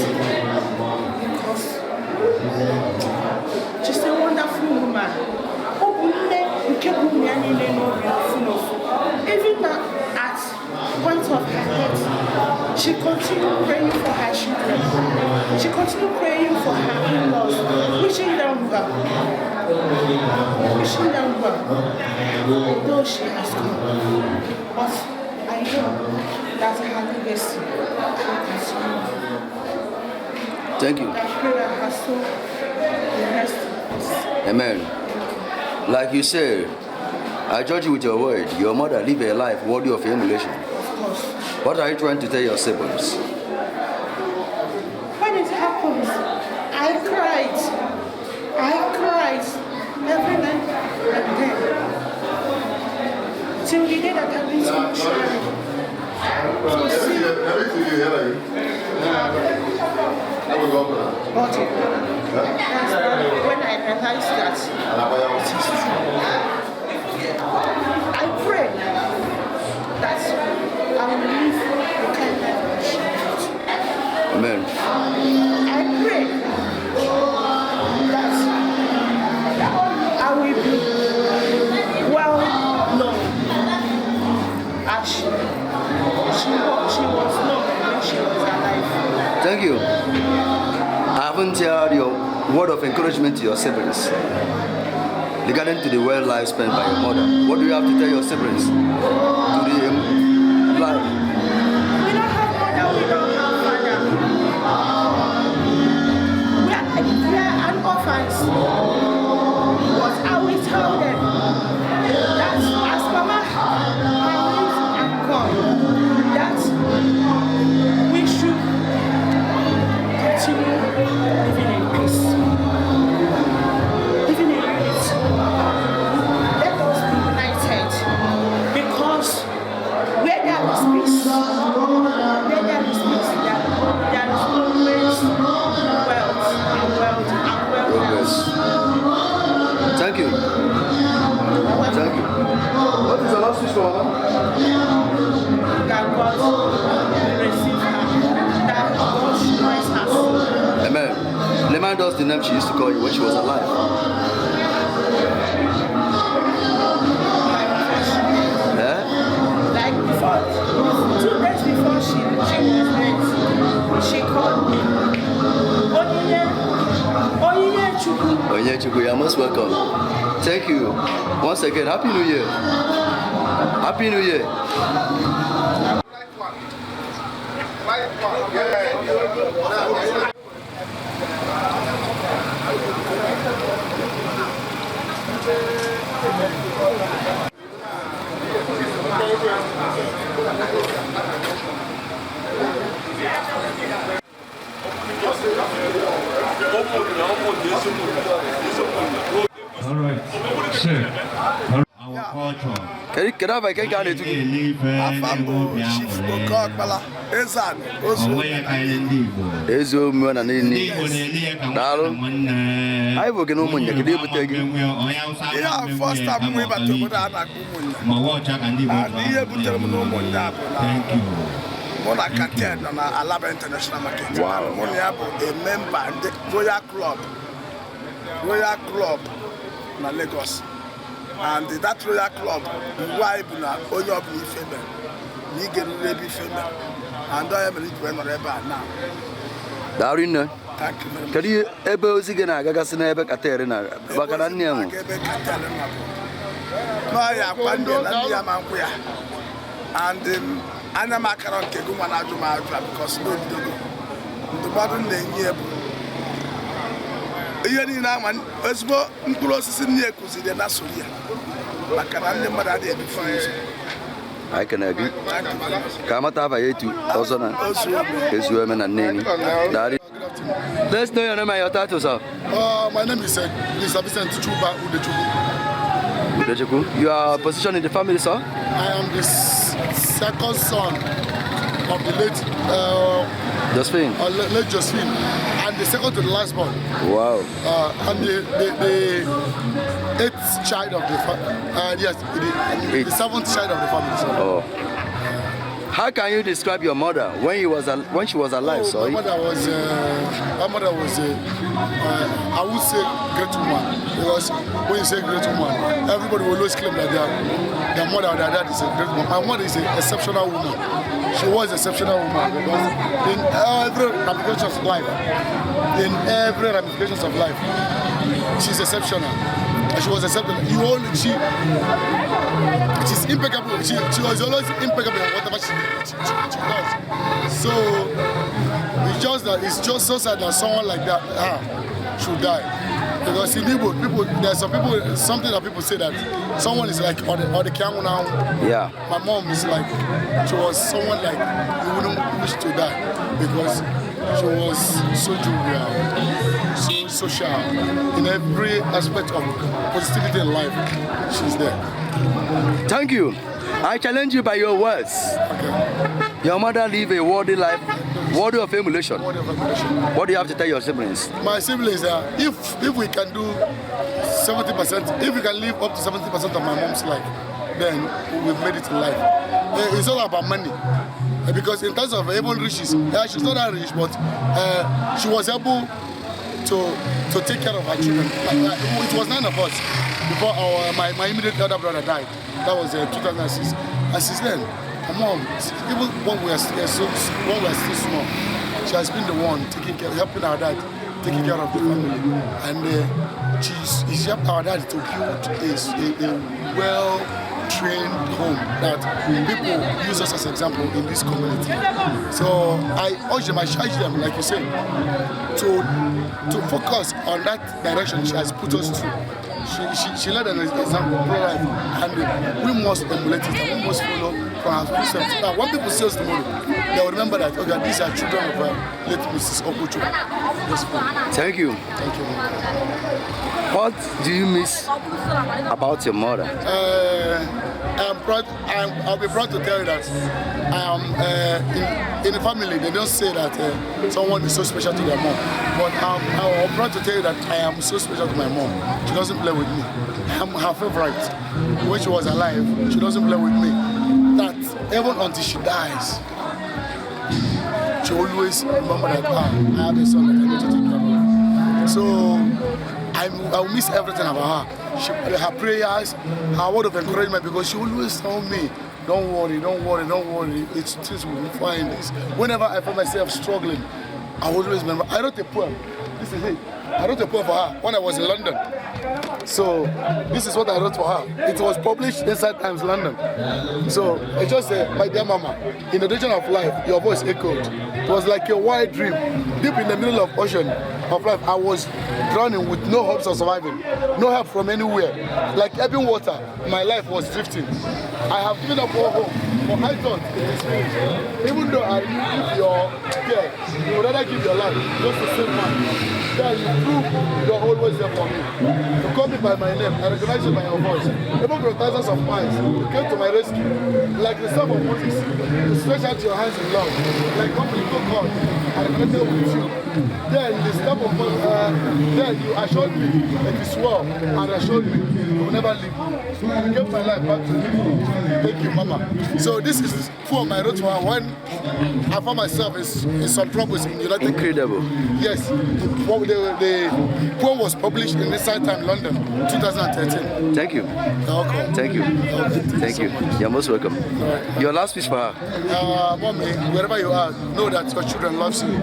because she's a wonderful woman. Even at point of her head, she continued praying for her children. She continued praying for her in-laws, wishing them well. Although she has gone. But I know that her legacy will continue. Thank you. I pray that her soul will rest in peace. Amen. Like you said, I judge you with your word. Your mother lived a life worthy of emulation. Of course. What are you trying to tell your siblings? When it happens, I cried every night and then. Till the day that I went to Australia. To see body. That's when I realized that it is true. I pray that I will live the kind life that she lived. Amen. I pray that I will be well known as she was known when she was alive. Thank you. I haven't heard your word of encouragement to your siblings regarding to the well life spent by your mother. What do you have to tell your siblings? To the life? We don't have mother, we don't have father. We are an orphans. But I will tell them that as Mama lived and gone, that we should continue living in peace, living in unity. Let us be united, because where there is peace, there is always wealth and wellness. Thank you. Thank you. What is the last wish for Mama? That God will receive her, that God should raise her soul. Amen. Remind us the name she used to call you when she was alive. Like before, 2 days before she was dead, she called me Onyechukwu, you're most welcome. Thank you. Once again, Happy New Year. Happy New Year. All right, sir. Our culture. Can I get it? Ezo mwana nini? Dalo. I will get no money. Can you take it? Yeah, first time we went to Thank you. Mona Captain on Alaba International Market. Wow. Mona a member of the Royal Club na Lagos. And that Royal Club, why na only up ni female. Ni get really female. And I am a little now. Darina. Thank you very much. Can you able to get a Gagasina Caterina? Bacananium. No, I am one day, and Anna Macaron Kegumana because no, the modern name. Yeni na man esbo nkulo sisi ne kusi de na soria makana ne mada de difference. I can agree. Kamata va yetu ozona esu eme na neni. Daddy, let's know your name and your title, sir. My name is Josephine Udechukwu Udechukwu. Your position in the family, sir? I am the second son of the late Josephine. Late Josephine, and the second to the last born. Wow. And the 8th child of the family. Yes, the 7th child of the family. Sorry. Oh. How can you describe your mother when she was alive? Sorry. My mother was I would say great woman, because when you say great woman, everybody will always claim that their mother or their dad is a great woman. My mother is an exceptional woman. She was an exceptional woman because in every ramifications of life, she's exceptional. She was exceptional. She's impeccable. She was always impeccable in whatever she does. So it's just so sad that someone like that should die. Because in Igbo, there's something that people say that someone is like or the Kiangu now. Yeah. My mom is like, she was someone like you wouldn't wish to die because she was so jovial, so social. In every aspect of positivity in life, she's there. Thank you. I challenge you by your words. Okay. Your mother lived a worthy life, worthy of emulation. What do you have to tell your siblings? My siblings, if we can do 70%, if we can live up to 70% of my mom's life, then we've made it in life. It's all about money. Because in terms of even riches, she's not that rich, but she was able to take care of her children. It was 9 of us before my immediate elder brother died. That was 2006. And since then, my mom, even when we are still small, she has been the one helping our dad, taking care of the family. And she's helped our dad to build a well-trained home that people use us as an example in this community. So I urge them, I charge them, like you said, to focus on that direction she has put us to. She led an example of life, and we must emulate it, and we must follow from her footsteps. Now, when people see us tomorrow, they will remember that, okay, these are children of late Mrs. Okwuchukwu. Thank you. Thank you. What do you miss about your mother? I'll be proud to tell you that I am in the family. They don't say that someone is so special to their mom, but I'm proud to tell you that I am so special to my mom. She doesn't play with me. I'm her favorite. When she was alive, she doesn't play with me. That even until she dies, she always remember that I have a son that I need to take care of. So I will miss everything about her. Her prayers, her word of encouragement, because she always tell me, don't worry, things will be fine. Whenever I find myself struggling, I always remember. I wrote a poem This is it. I wrote a poem for her when I was in London. So this is what I wrote for her. It was published inside Times London. So I just said, my dear mama, in the direction of life, your voice echoed. It was like a wide dream, deep in the middle of ocean of life. I was drowning with no hopes of surviving, no help from anywhere. Like ebbing water, my life was drifting. I have given up all hope, but I thought it is finished. Even though I give your care, you would rather give your life just to save mine. Then you prove you're always there for me. You call me by my name, I recognize you by your voice. Even from thousands of miles, you came to my rescue. Like the staff of Moses, you stretch out your hands in love. Like one little God, I connected with you. Then the staff of Moses, then you assured me it is well, and assured me you will never leave me. So you gave my life back to you. Thank you, Mama. So this is the poem I wrote for her when I found myself in some troubles in United Kingdom. Incredible. Yes. The poem was published in Inside Time London, 2013. Thank you. Welcome. Thank you. Thank you. You're most welcome. Your last speech for her. Mommy, wherever you are, know that your children love you.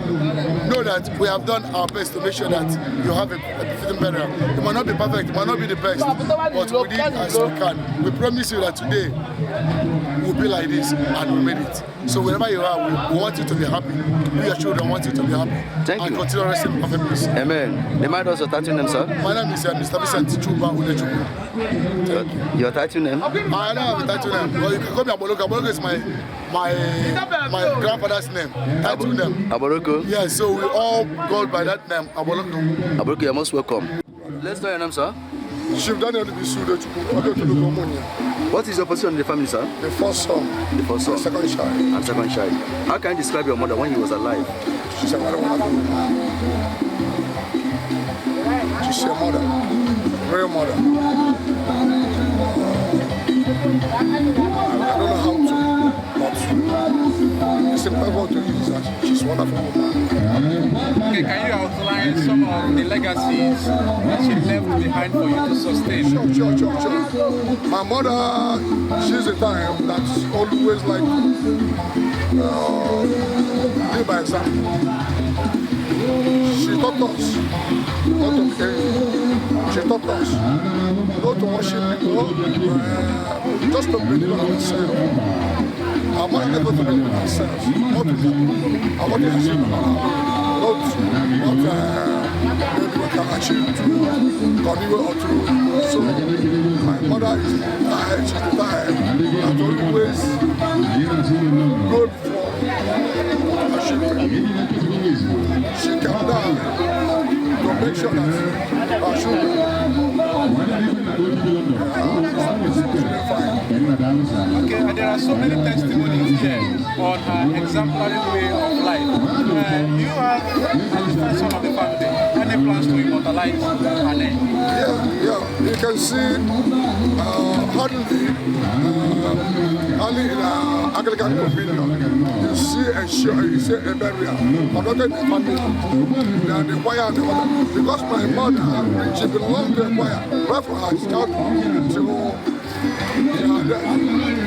Know that we have done our best to make sure that you have a fitting burial. It might not be perfect, it might not be the best, but we did as we can. We promise you that today we'll be like this and we made it. So wherever you are, we want you to be happy. We, your children, want you to be happy. Thank and you. Continue resting in perfect peace. Amen. They might also title name, sir? My name is Mr. Vincent Udechukwu. Your title name? I don't have a title name. Well, you can call me Aboloko. Aboloko is my grandfather's name. Title name. Aboloko? Yes, so we all go by that name, Aboloko. Aboloko, you're most welcome. Let's know your name, sir. Chief Daniel Udechukwu. What is your position in the family, sir? The first son. The first son. The second child. And second child. How can you describe your mother when he was alive? She's a very wonderful woman. She's a mother. Real mother. I don't know how to, but it's impossible to use that. She's a wonderful woman. Okay, can you outline some of the legacies that she left behind for you to sustain? Sure. My mother, she's a time that's always like live by example. She taught us not to care. She taught us not to worship people, just to believe in ourselves. Our mind never to believe in ourselves, not to do, and what they achieve not maybe we can achieve to continue or to. So my mother is tired, she's tired, and always go before her children. She can die to make sure that our children Okay, and there are so many testimonies here on her exemplary way of life. You have, as the first son of the family, any plans to immortalize her name? Yeah. You can see only in Anglican communion, you see a burial. But not in the family, the choir and the mother. Because my mother, she belonged to the choir. Right from her child to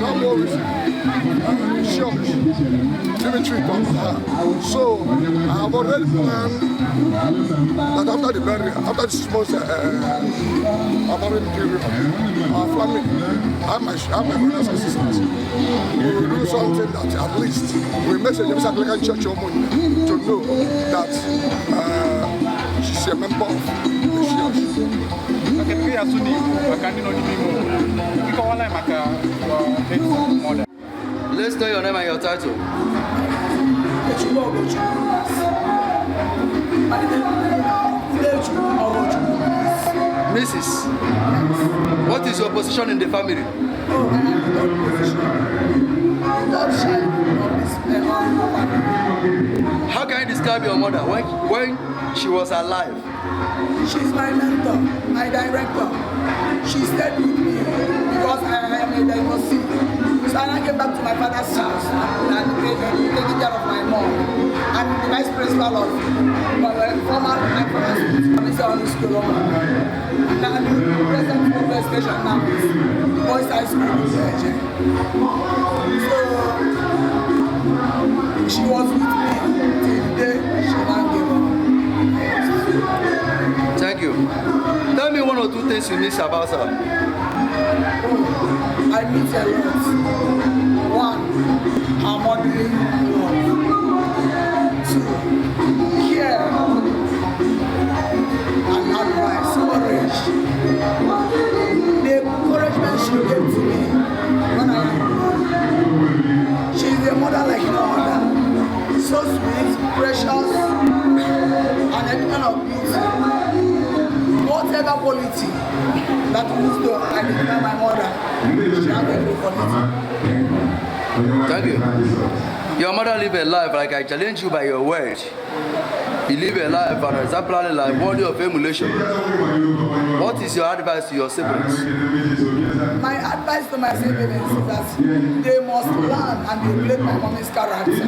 no more church, living tree from her. So I have already planned that after the burial, after this most period, our family, and my brothers and sisters, we will do something that at least we make the Anglican Church to know that she's a member of the church. Let's know your name and your title. Mrs. What is your position in the family? How can you describe your mother when she was alive? She's my mentor, my director. She stayed with me because I am a divorcee. So I came back to my father's house and taking care of my mom. I'm the vice principal of former school. Now I'm the president of the station now. Boys High School. So she was with me till the day she now gave up. or two things you miss about her? I miss a lot. One, her modeling love. Two, care and advice, courage. The encouragement she gave to me when I was young. She is a mother like no other. So sweet, precious, and a kind of beauty. Whatever quality that used to identify my mother, she had every quality. Thank you. Your mother lived a life like I challenge you by your word. You live a life, an exemplary life, worthy of emulation. What is your advice to your siblings? My advice to my siblings is that they must learn and emulate my mommy's character.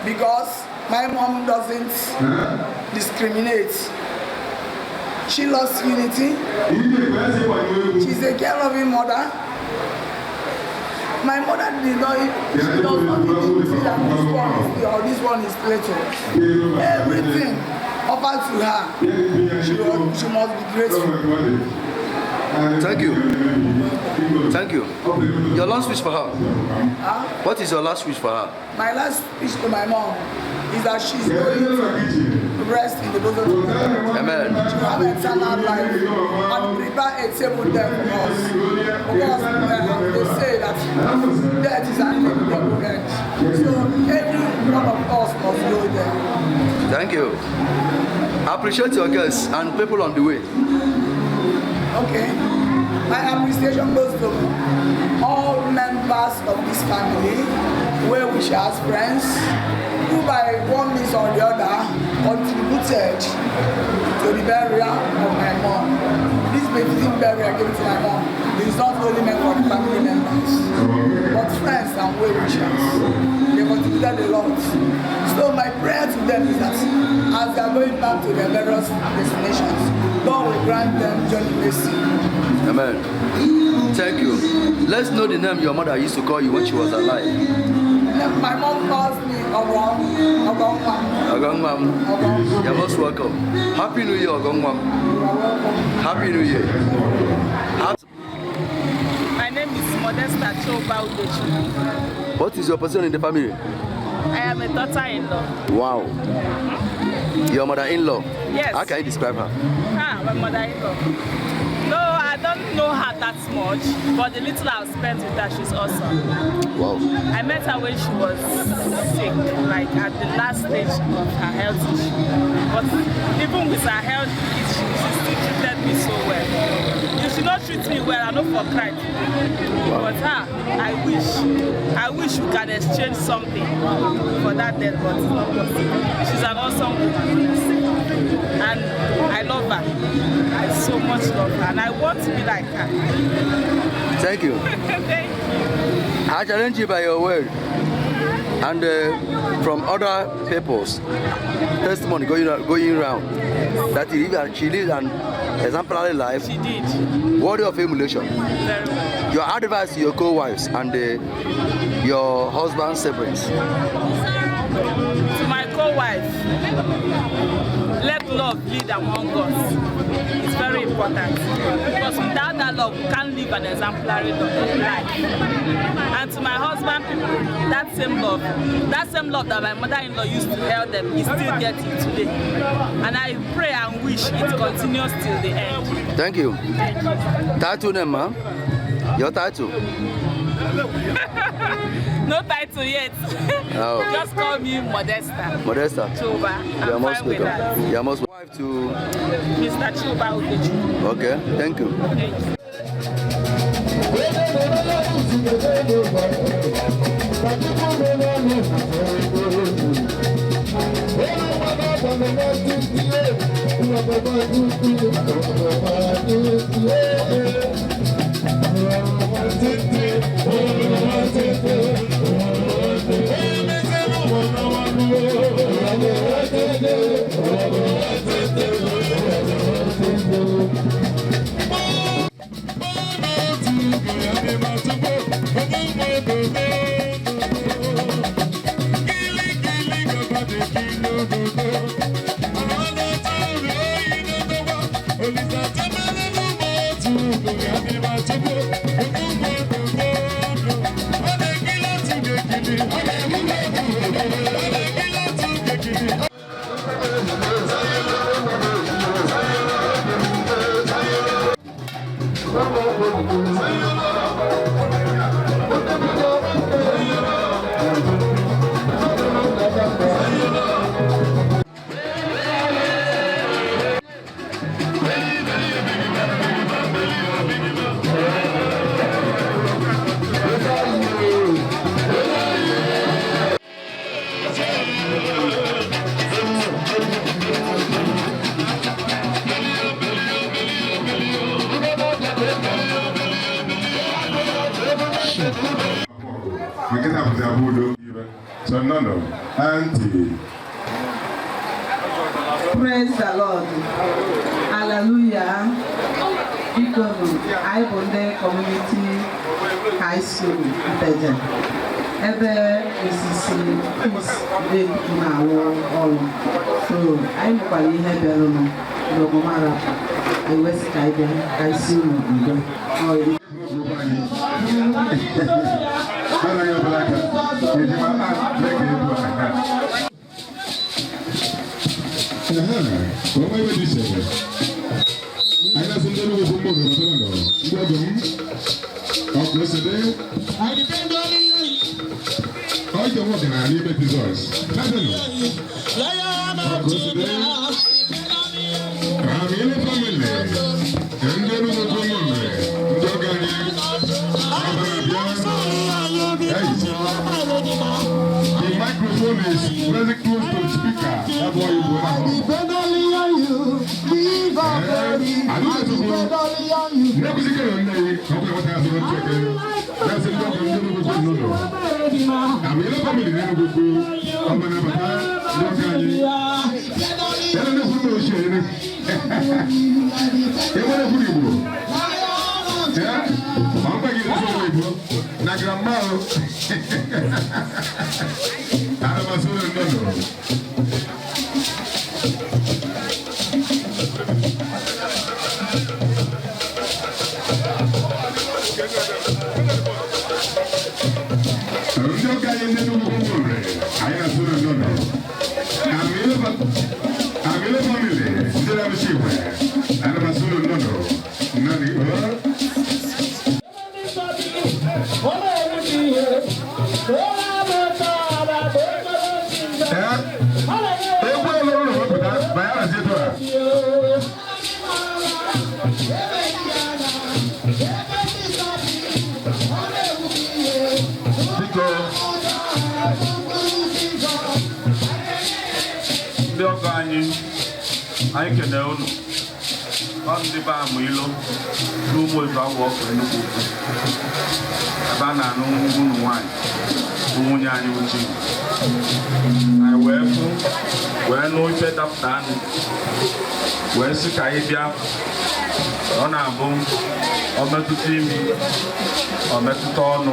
Because my mom doesn't discriminate. She loves unity. She's a care-loving mother. My mother did not, she does not even say that this one is the or this one is little. Everything offered to her, she must be grateful. Thank you. Thank you. Your last wish for her? What is your last wish for her? My last wish to my mom is that she's going to rest in the bosom of God. Amen. She will have eternal life and prepare a table there for us. Because they say that death is an inevitable end. So every one of us must go there. Thank you. Appreciate your guests and people on the way. Okay. My appreciation goes to all members of this family, where we share as friends, who by one means or the other contributed to the burial of my mom. This befitting burial given to my mom is not only meant for the family members, but friends and well-wishers. They contributed a lot. So my prayer to them is that as they are going back to their various destinations, God will grant them journey mercy. Amen. Thank you. Let's know the name your mother used to call you when she was alive. My mom calls me Ogongmam. You're most welcome. Happy New Year, Ogongmam. Happy New Year. My name is Modesta Udechukwu. What is your position in the family? I am a daughter-in-law. Wow. Your mother-in-law? Yes. How can you describe her? My mother-in-law. No, I don't know her that much, but the little I've spent with her, she's awesome. Wow. I met her when she was sick, like at the last stage of her health issue. But even with her health issue, she still treated me so well. You should not treat me well, I know for crying. Wow. But her, I wish we can exchange something for that death, but it's not possible. She's an awesome woman. And I love her. I so much love her, and I want to be like her. Thank you. Thank you. I challenge you by your word, and from other people's testimony going around that she lived an exemplary life. She did. Worthy of emulation. Very well. Your advice to your co-wives and your husband's siblings. To my co-wife, let love lead among us. It's very important. Because without that love, we can't live an exemplary life. And to my husband people, that same love that my mother-in-law used to tell them, he still gets it today. And I pray and wish it continues till the end. Thank you. Title name, huh? Your title? No title yet. Oh. Just call me Modesta. Modesta. Chuba. You're most welcome. You're most wife to Mr. Chuba Udechukwu. Okay, thank you. So no. Auntie. Praise the Lord. Hallelujah. Because I am the community high school Udechukwu. Ebe isisi is na all. So I am quite happy alone. No matter. I was I see you. I depend on you. I don't want to leave it to us. I'm in a family. And then we go the microphone is very close to the speaker. That's why you go now. Depend only on you. Leave already. Depend only on you. Never see you. Okay, what has to check? That's it. No. I'm in a family. I'm going to na grandma ana masura ndono ndio kaya ndio ngombe aina sura ndono amile family ndio la mshiwe ana masura ndono nani ndị ọgọ anyị kene unu ọ ndị be amụ ilo n'ụmụ ezu agwọ ọkụ nnukwu ebe a na-anụ unu nwaanyị bụ nwunye anyị uche anyị wee nụ ife dapụta anụ wee sị ka anyị bịa ọ na-abụ ọ metụta imi ọ metụta ọnụ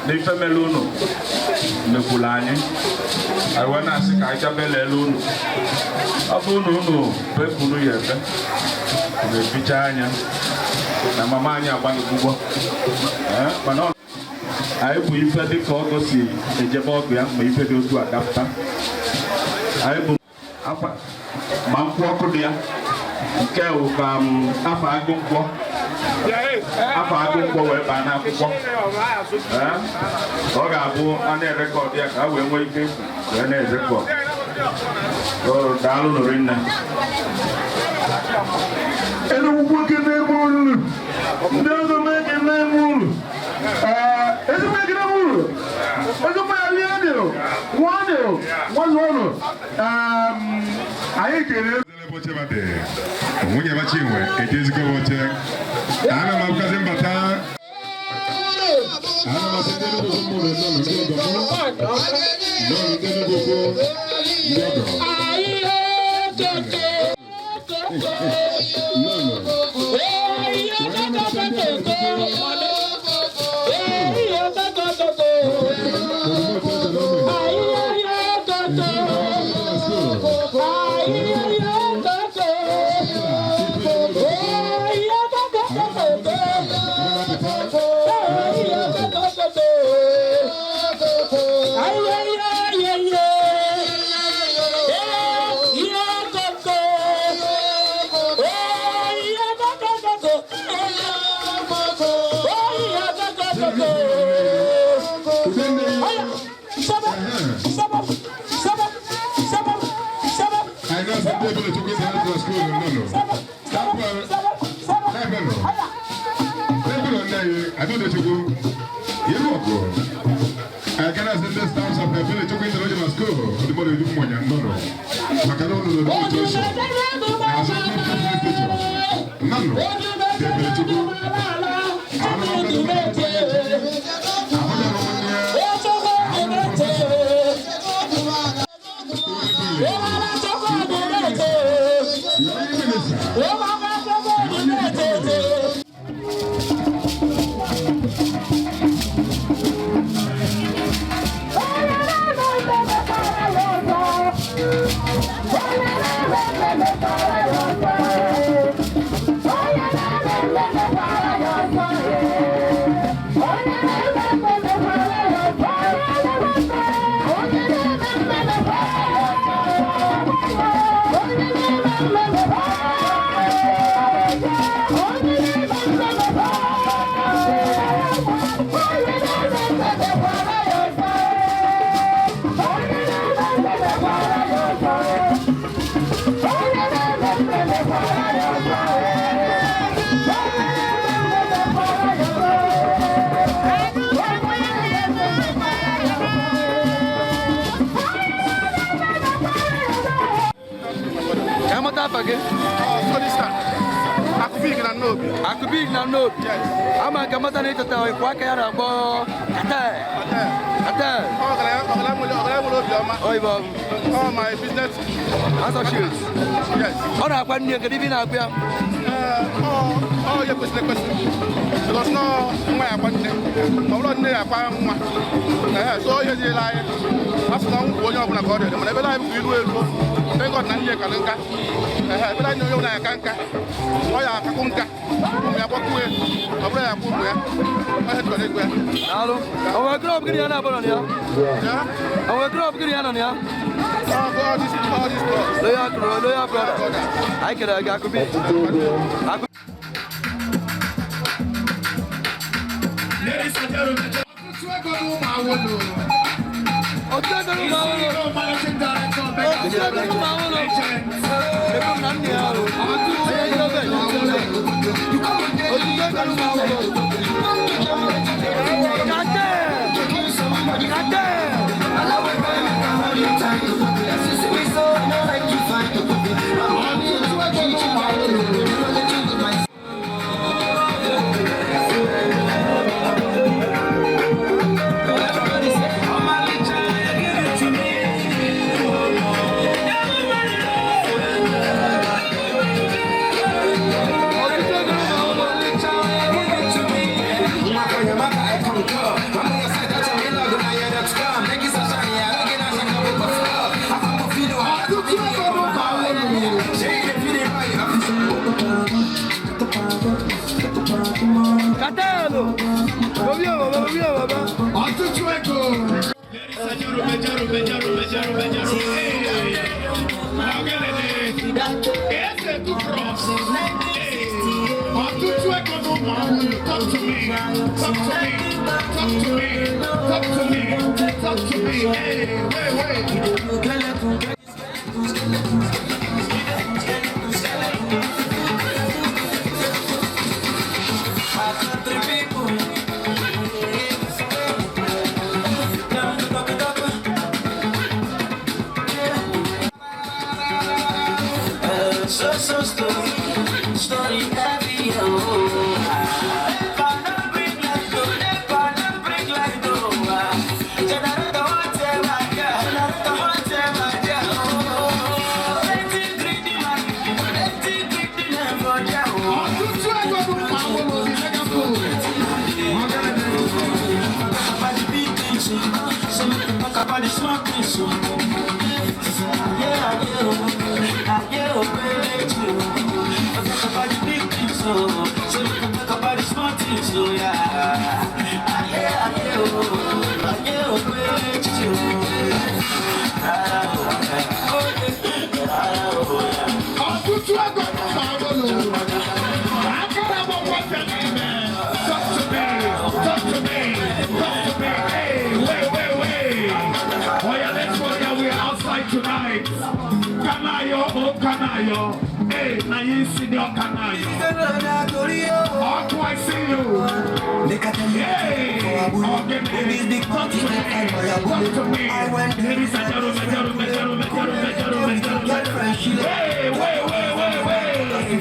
n'ife mele unu mekwula anyị wee na-asị ka anyị gabe lele unu ọ bụ unu bepụrụ ya ebe ga-ebicha anya na mama anyị agbanyekwugwo mana anyị bụ ife dịka ọgọ si ejebe ọgụ ya ma ife dị otu adapụta anyị bụ akwa ma nkwụ ọkụ dị ya nke ụka afọ agụ nkwọ wee baa n'akwụkwọ ọ ga-abụ a na-erekọd ya ka a wee nwee ike wee na-erekọd daalụ nụrụ nne enugwu ekene ebe unu ndị ọzọ m ekene ebe unu ezigbo ekene ebe unu ezigbo ya rie dị nwanne ụnụ anyị kere nwunye machi nwe ejezikọ oche ana m abụkazi mbata ana m asị ndị nnukwu mmụrụ nọ ndị ọgọ nọ ndị nnukwu ndị ọgọ Grammar School, no. I know that you go. You go. I can ask the next times of the village to go into the school. The body of the money, no. I cannot do the situation. No. The village to go. Akubik na no. Ama kamata na itata kwa kaya bo. Ata. Oh, my business associates. Yes. Ora kwa nini ngadi na kwa? Yeah, question. Because no, my appointment. I'm not near a farm. So here's the lie. After I'm going up on a god, and whenever I'm doing well, thank God, Nanya Kalanka. But I know I can't. Why I can't come. I walk away. I'm very happy. I had to go. Hello. Our group getting an abon here. Yeah. Our group getting an here. God, this. Loya brother. I could be. Ladies and gentlemen, Talk to me. Hey, wait. Story heavy, Tonight, Kanayo, oh Kanayo. Kanayo. Hey, now you see the Kanayo. Oh, I see you. Hey, okay, talk to me. Ladies and gentlemen. Hey, wait.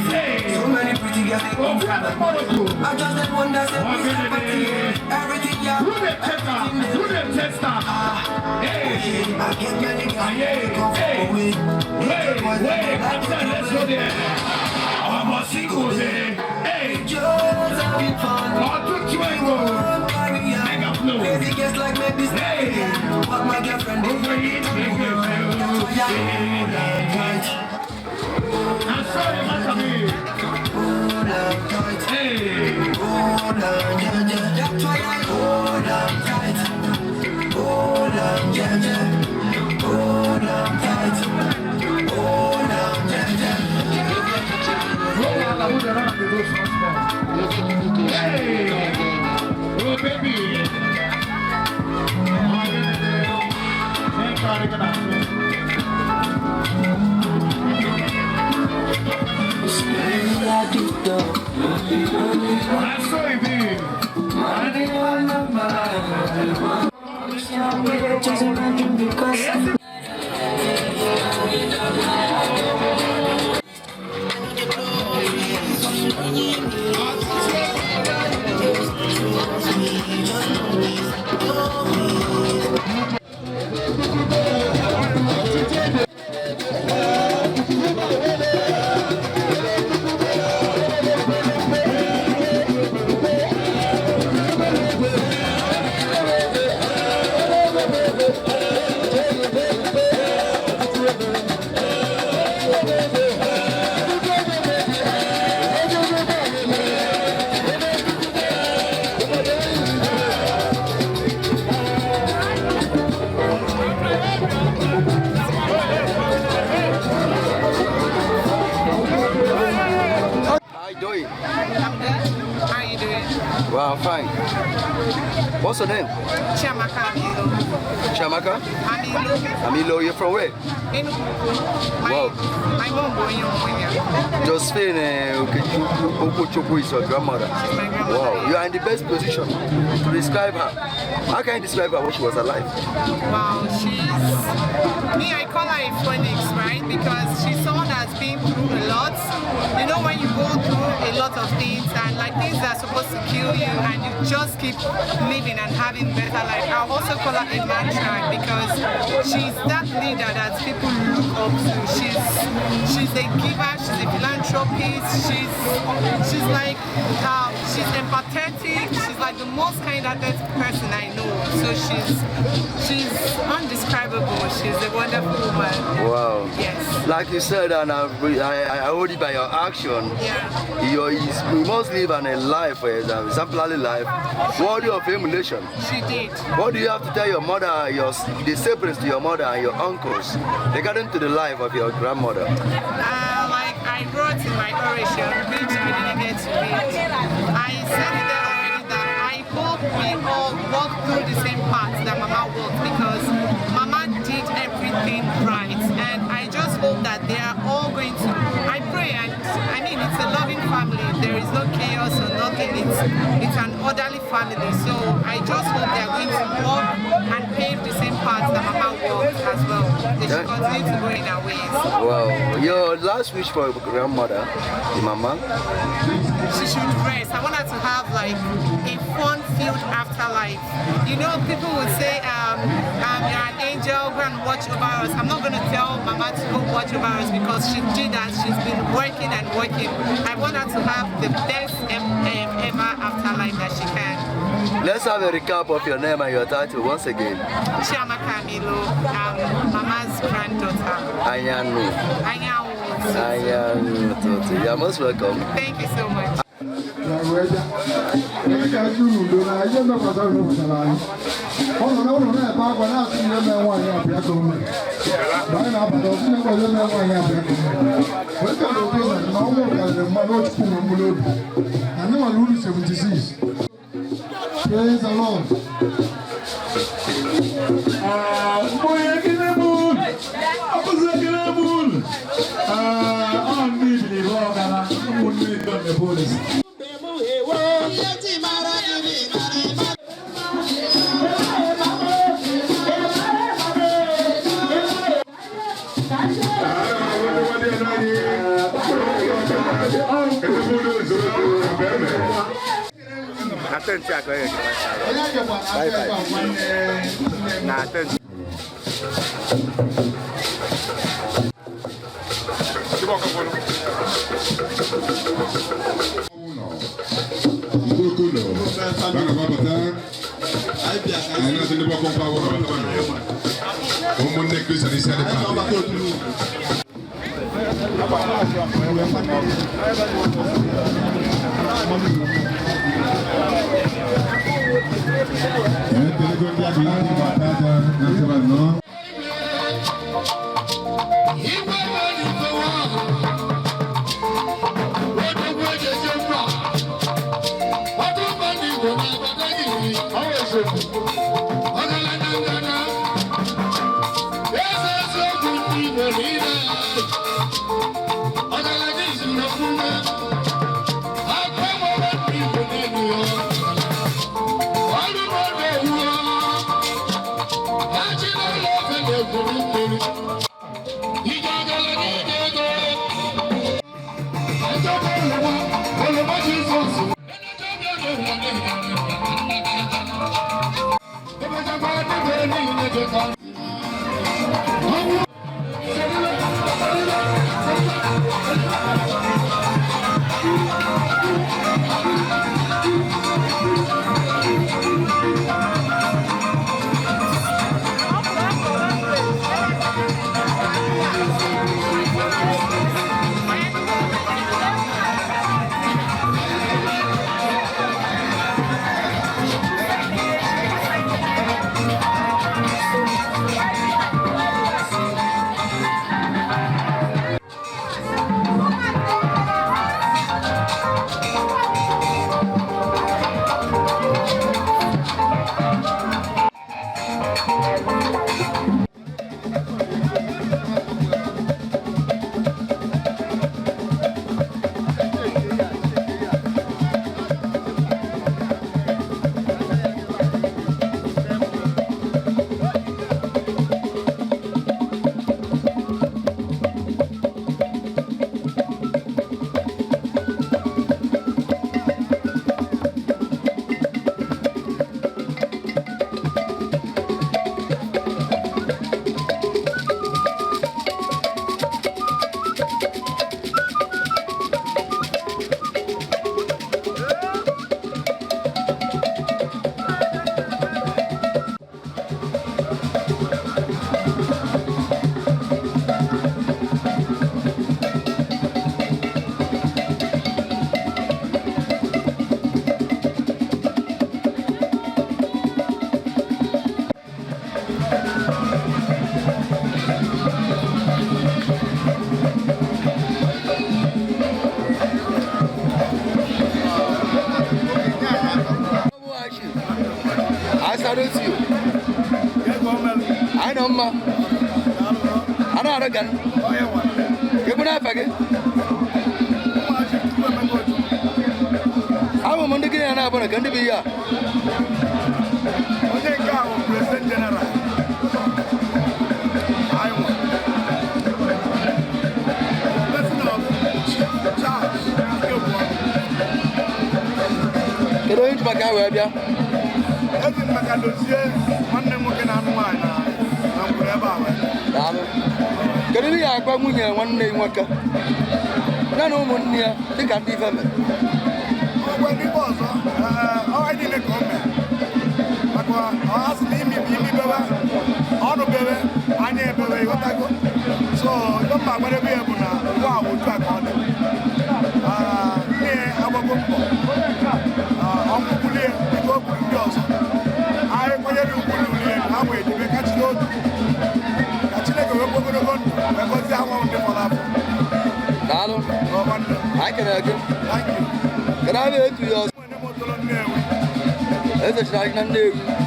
Hey. So many pretty girls. I just did one that's everything. Who the tester? Hey, I get many guys. Wait, let's go there. I'm a single day. Hey, Josephine Okwuchukwu. Mega flow. Crazy girls like maybe stay. But my girlfriend is I'm sorry, Matami. Hey. That's why I hold on tight. Hold on, hold on tight. Hold on, hey. Oh, baby. I saw it, baby. I didn't want to mind. Just imagine because Wow, fine. What's your name? Chiamaka Amilo. Chiamaka? Amilo. Amilo, you're from where? Wow. My mom going Josephine Okwuchukwu is your grandmother. She's my grandmother. Wow, you are in the best position to describe her. How can you describe her when she was alive? Wow, I call her a phoenix, right? Because she's someone that's been through a lot. You know, when you go through a lot of things and like things that are supposed to kill you and you just keep living and having better life. I also call her a mantra because she's that leader that people look up to. She's a giver, she's a philanthropist, she's like she's empathetic, she's like the most kind-hearted person I know. So she's undescribable. She's a wonderful woman. Wow. Yes. Like you said, and I hold it by your action. Yeah. You must live an life, an exemplary life, worthy of emulation. She did. What do you have to tell your mother, the siblings to your mother and your uncles regarding to the life of your grandmother? Like I wrote in my oration, which I didn't get to read. I said it there already that I hope we all walk through the same path that Mama walked because Mama did everything right, and I just hope that they are all going to. I pray, and I mean it's a loving family. There is no chaos or nothing. It's an orderly family. So I just hope they are going to walk and pave the same path that Mama walked as well. They should continue to go in their ways. Wow. Your last wish for your grandmother, the Mama? She should rest. I want her to have like a fun-filled afterlife. You know, people would say, you're an angel, go and watch over us. I'm not going to tell Mama to go watch over us because she did that. She's been working and working. I want her to have the best ever afterlife that she can. Let's have a recap of your name and your title once again. Chiamaka Amilo, Mama's granddaughter. Anyanu. Anyanu. You are most welcome. Thank you so much. Praise the Lord.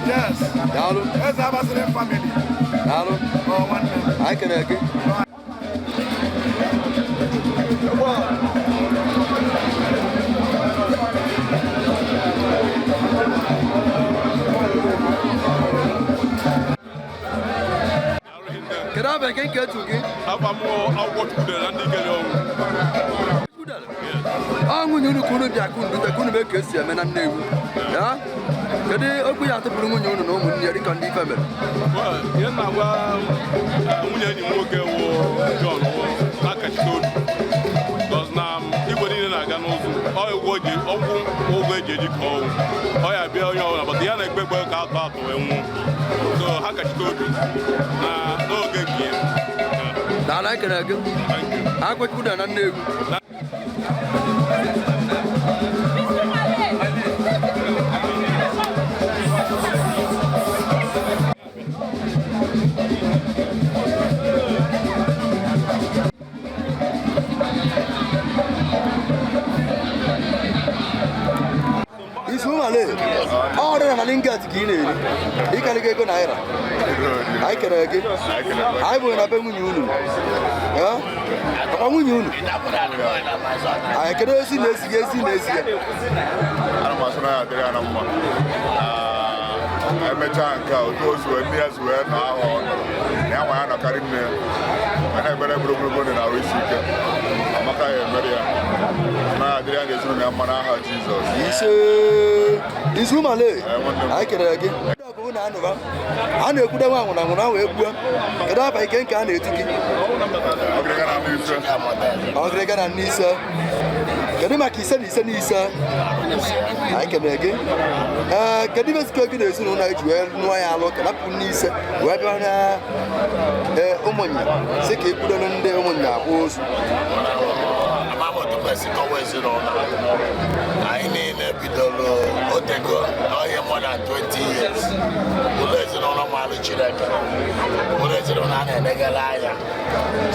Yes. Let's have a family. I can agree. Kedaba can get to get up more outward to the landing. I'm going to couldn't make us a man and name. Yeah? Today, we have to bring you no money at the country family. Well, yeah, now, when you work John, I can show because now, people didn't like an old over the call. I be on your but the other people out so how can you do? No good game. I like it again. I could put an unknown. Oh, I didn't get Guinea. You can get Naira. I can get. I will not be with you. Yeah? I'm with you. I can see this. Yes, yes. I met those who are near to where now I am a carrying me. And I better go in our receipt. I'm a Maria. Now, Adrian is in a Manaha Jesus. Is Humale. I can again. I know good one when I'm now. Get up, I can't get it. Ogregan and Nisa. Kadimaki said, Nisa. I can again. Kadimas cooking is no night where no I look up Nisa. Whether Omonia, sick, put on the Omonia was. I mean, Otego, I am more than 20 years. Who lives in on a Maluchiraka? Who lives in on a Negalaya?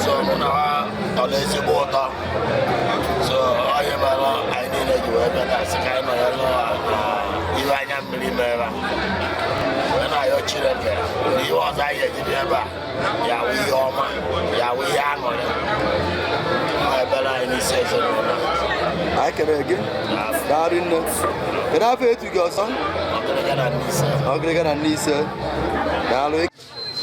So, I'll let you water. So, I am alone. I need a you ever as a kind of Iranian Milimera. When I got children, he was I had to be ever. Yahweh, Yoma, Yahweh, Yammer. I can again. That in the. Can I pay to your son? I'm going to get a niece. Now, I can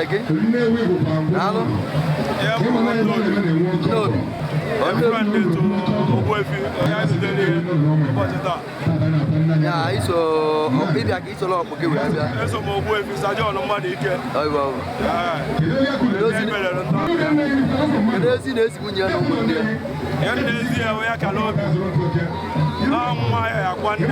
again. Yeah, I saw maybe I get a lot of people. I saw more if I don't know money. I will. You see this when you're not there. We are calling. Now, I want to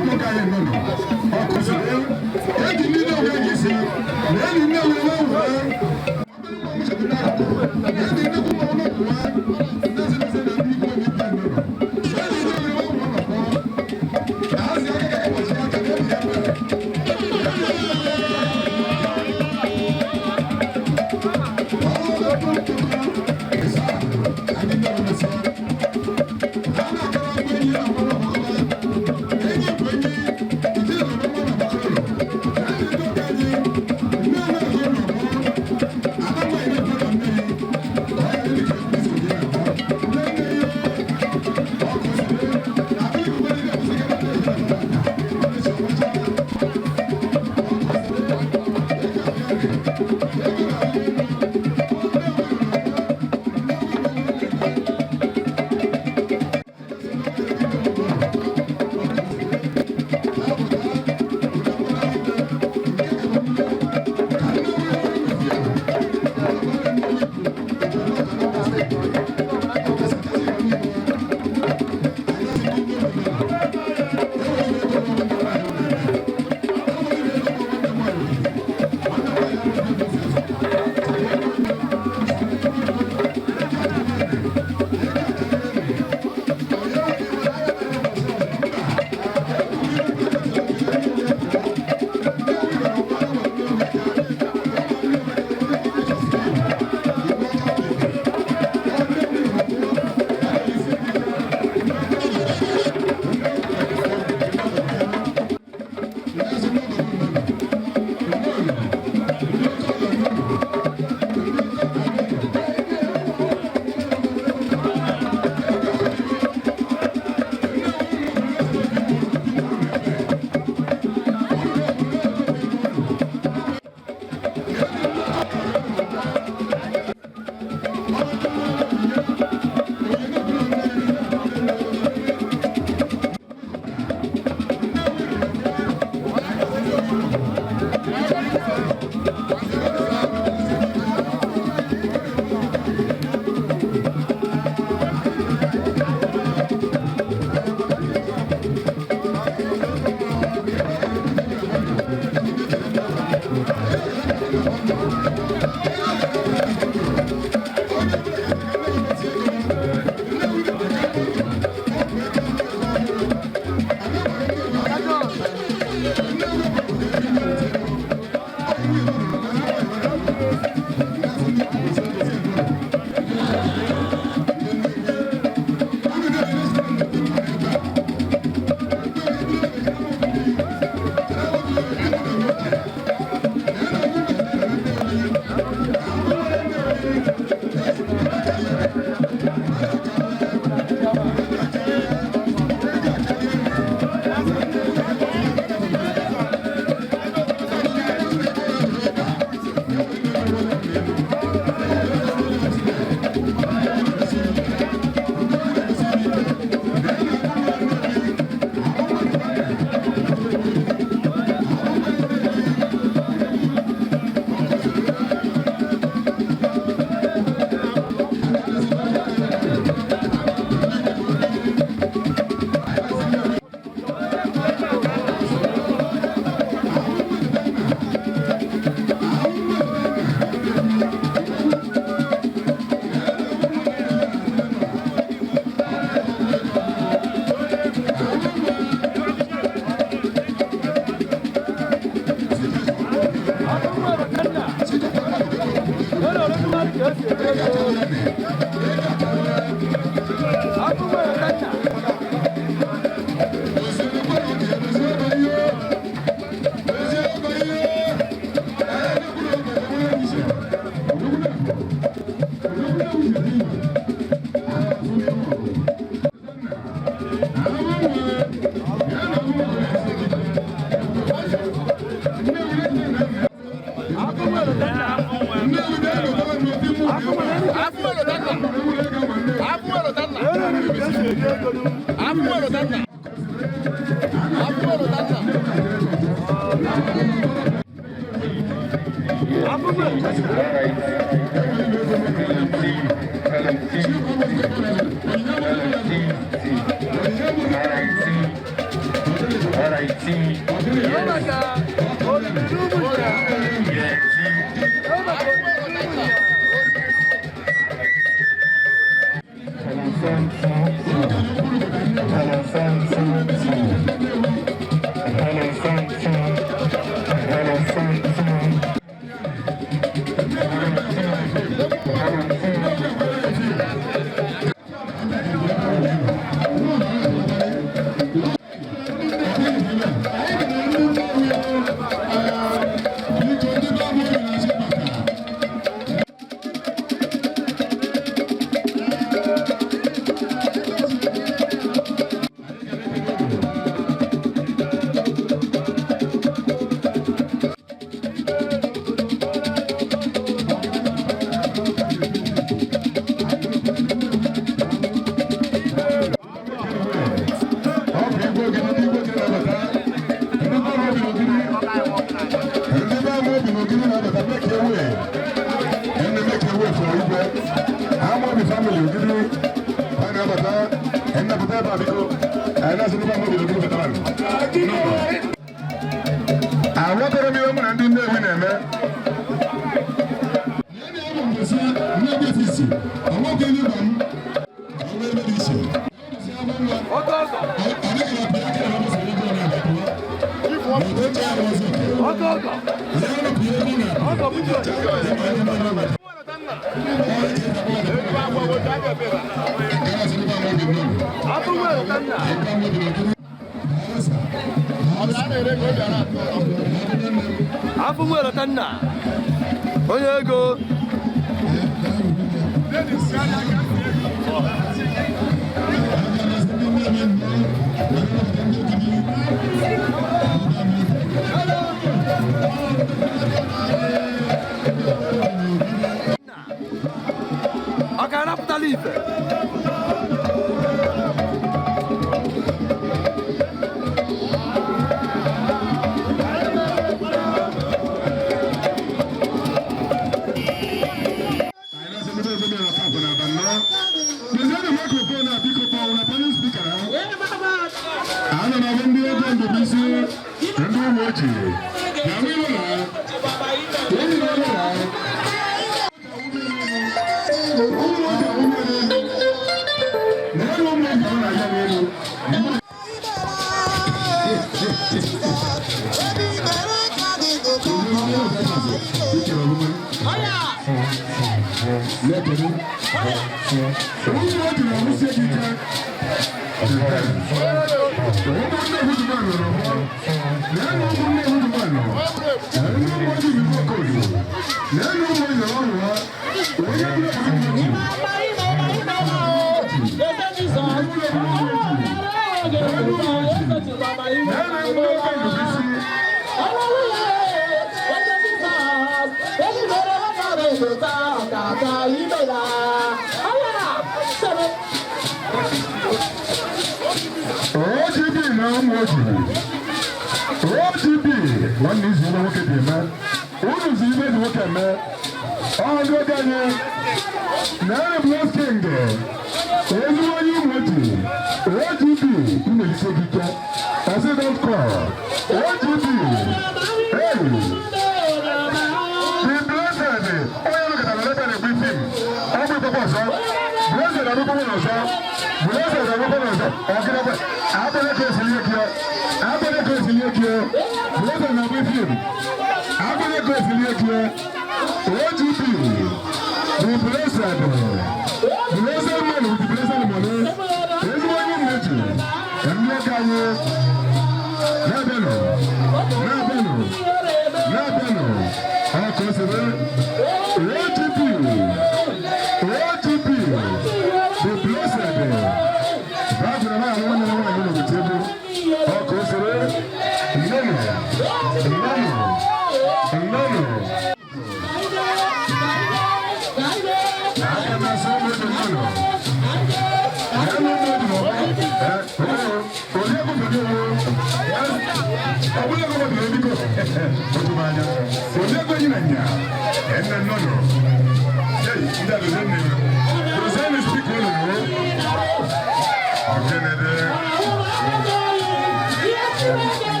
Okay,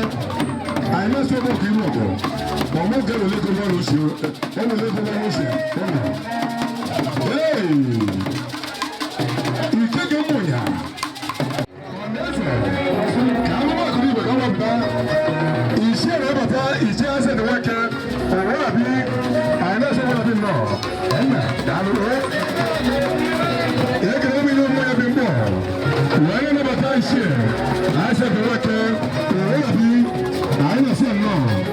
I know so much you know. But more girl will let go on you. They will let go on you. Hey! You take your money. Come on, come up down. Is here about is here said the worker. Or what be? I know so much you know. Down the road. You can me know more before. Why you never tie share? I said the worker. Or what be? I know so no.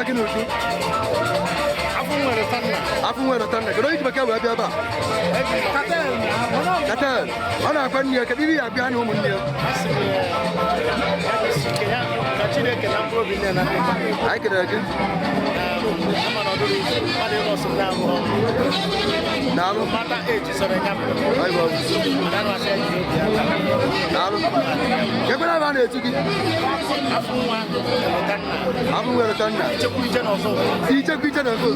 gị n'uju. Afụ nwere tanna. Kedu onye ji bekee wee bịa ebe a? Katel. Ọ na-akwa nne ya, kedu ihe ya abịa na ụmụnne ya? Anyị kelere gị. Daalụ. Daalụ. Kekwere ebe a na-etu gị? Afụ nwere tanna. Ichekwa iche na ọzọ.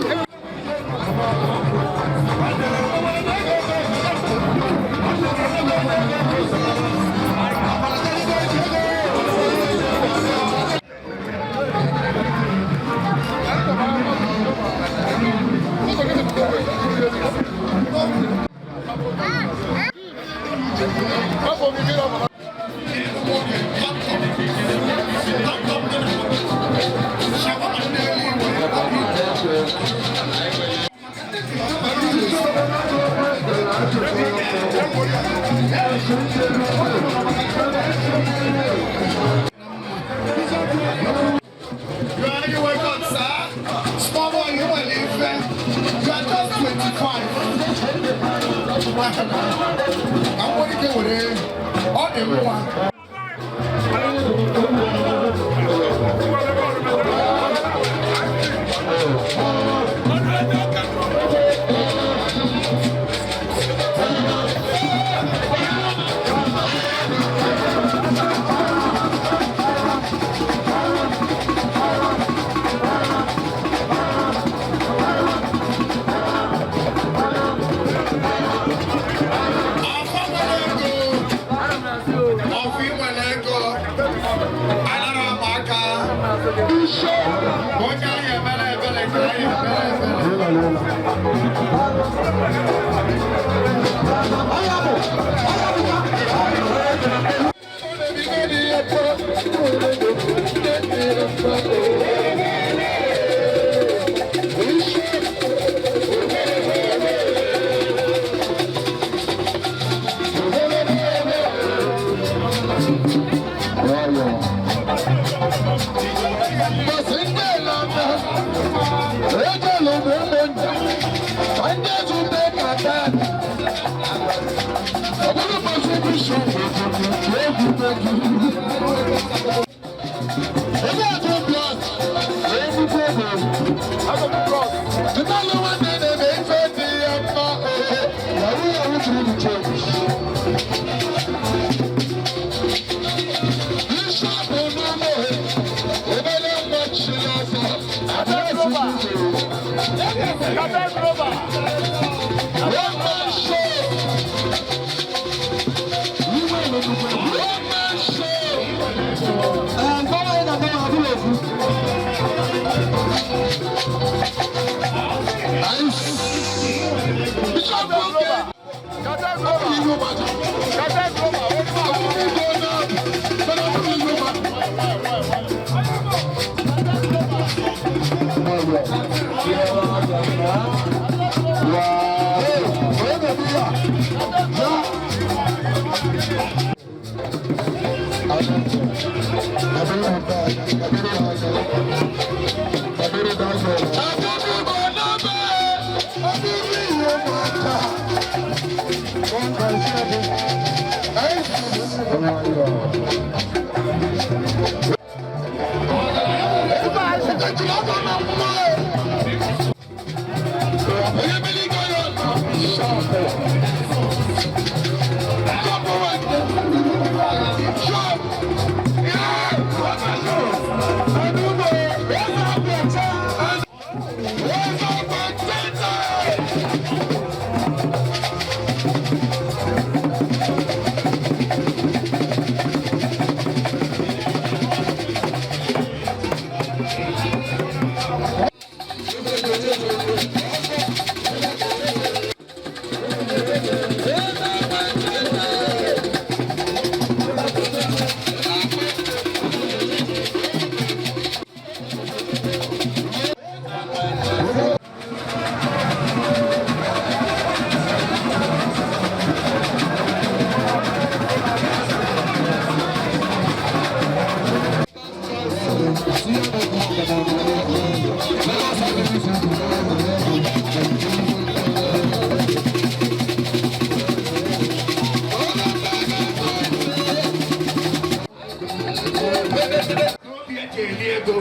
ego.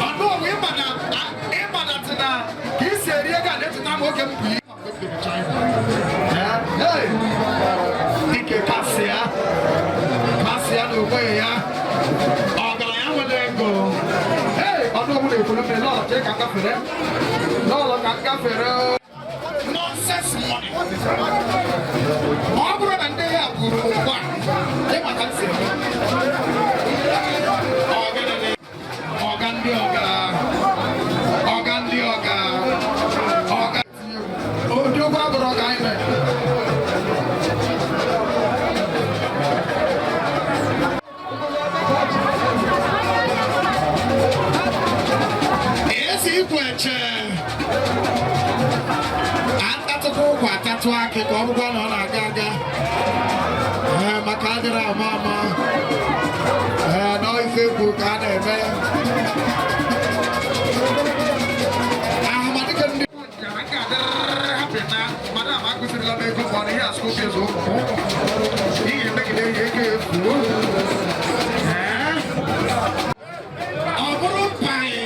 Ọnụ ọgwụ ịmadatị na ka isi eri ego a na-echeta m oge m bụ ihe. Dike kasịa na onwe ya. Ọgaranya nwere ego. Ọnụ ọgwụ na-ekwuru mmiri n'ọlọ ka ngafere. N'ọlọ ka ngafere. Nonsense money. Ọ bụrụ na ndị ya kwuru ụgwọ a, ịmaka nsị atatu ake ka ọbụkwa na ọ na-aga aga maka adịrị ama ama na ife egwu ka a na-eme ahụmadịka ndị madam akụzirila m ego mmanụ ihe asụkụ ezu ihe emegide ihe ego efu ọ bụrụ mpaghị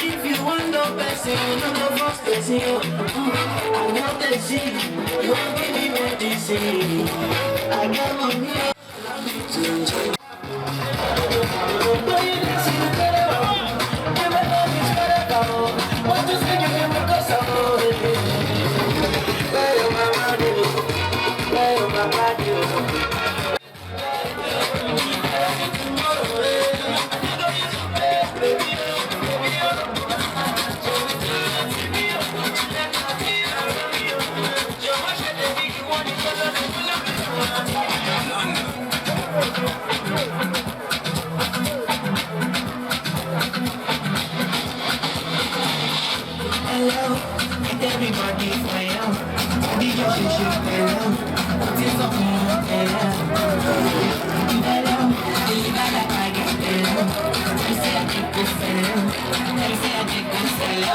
If you want no person, you know the first person. I want to see you won't give me medicine. I got money. Everybody fail. DJ should fail. This of me, I say I think we fail. I say I think we fail.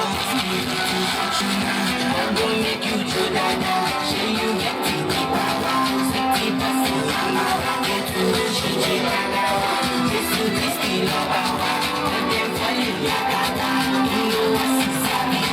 I'm gonna make you true that show you get the power. 60% mama, get to the shit. This is this the love. And then for you, you know what's inside me.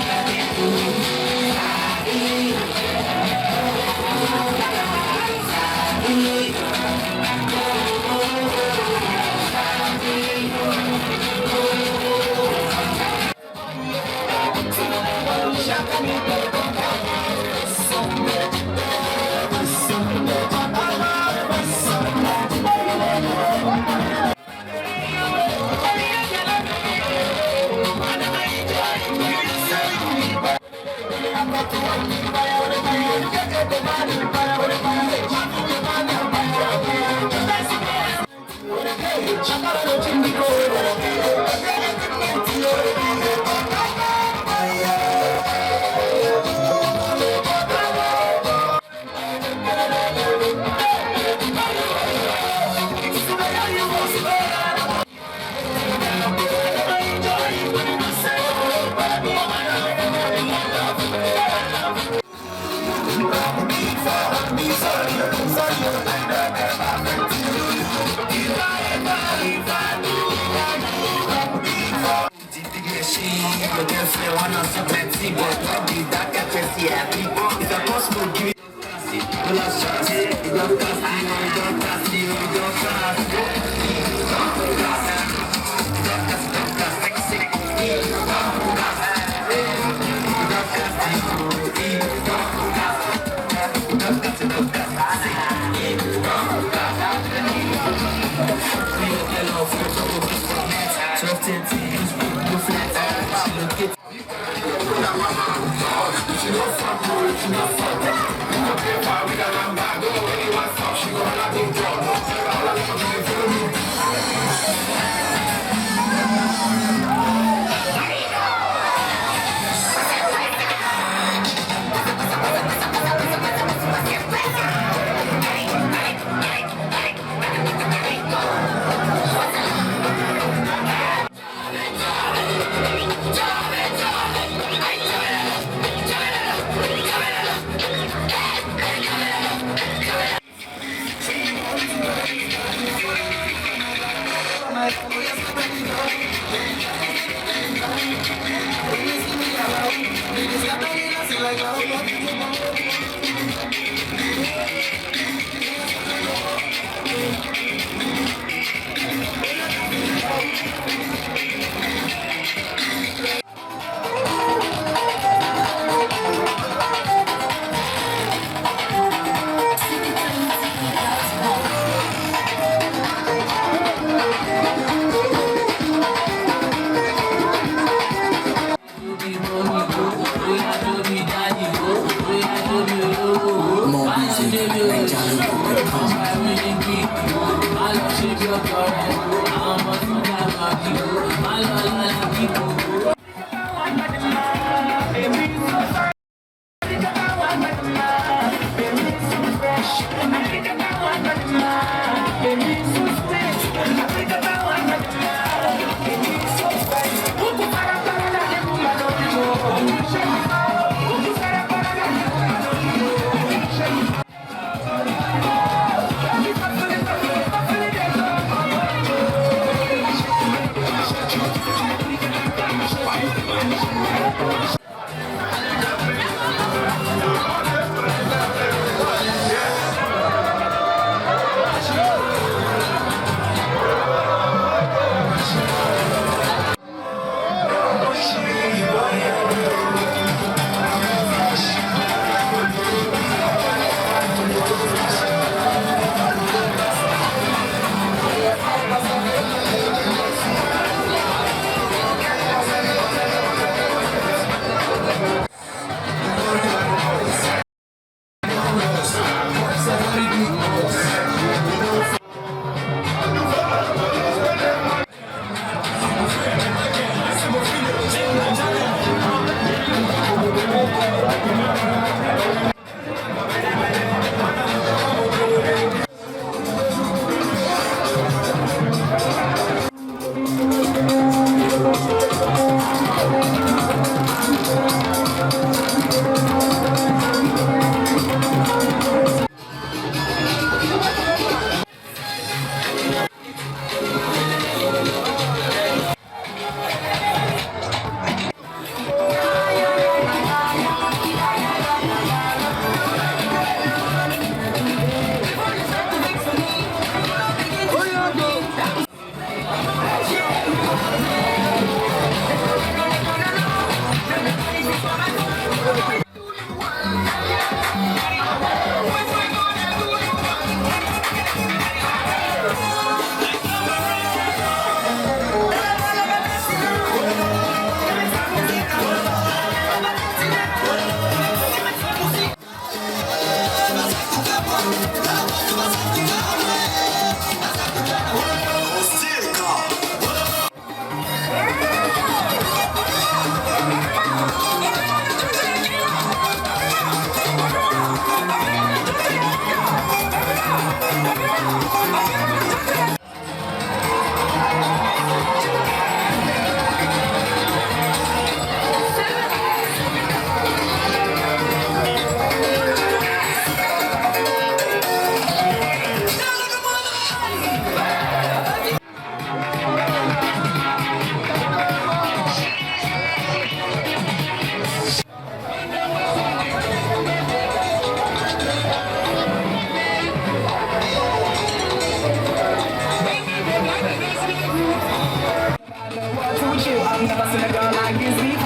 you. I've never seen a girl like this before.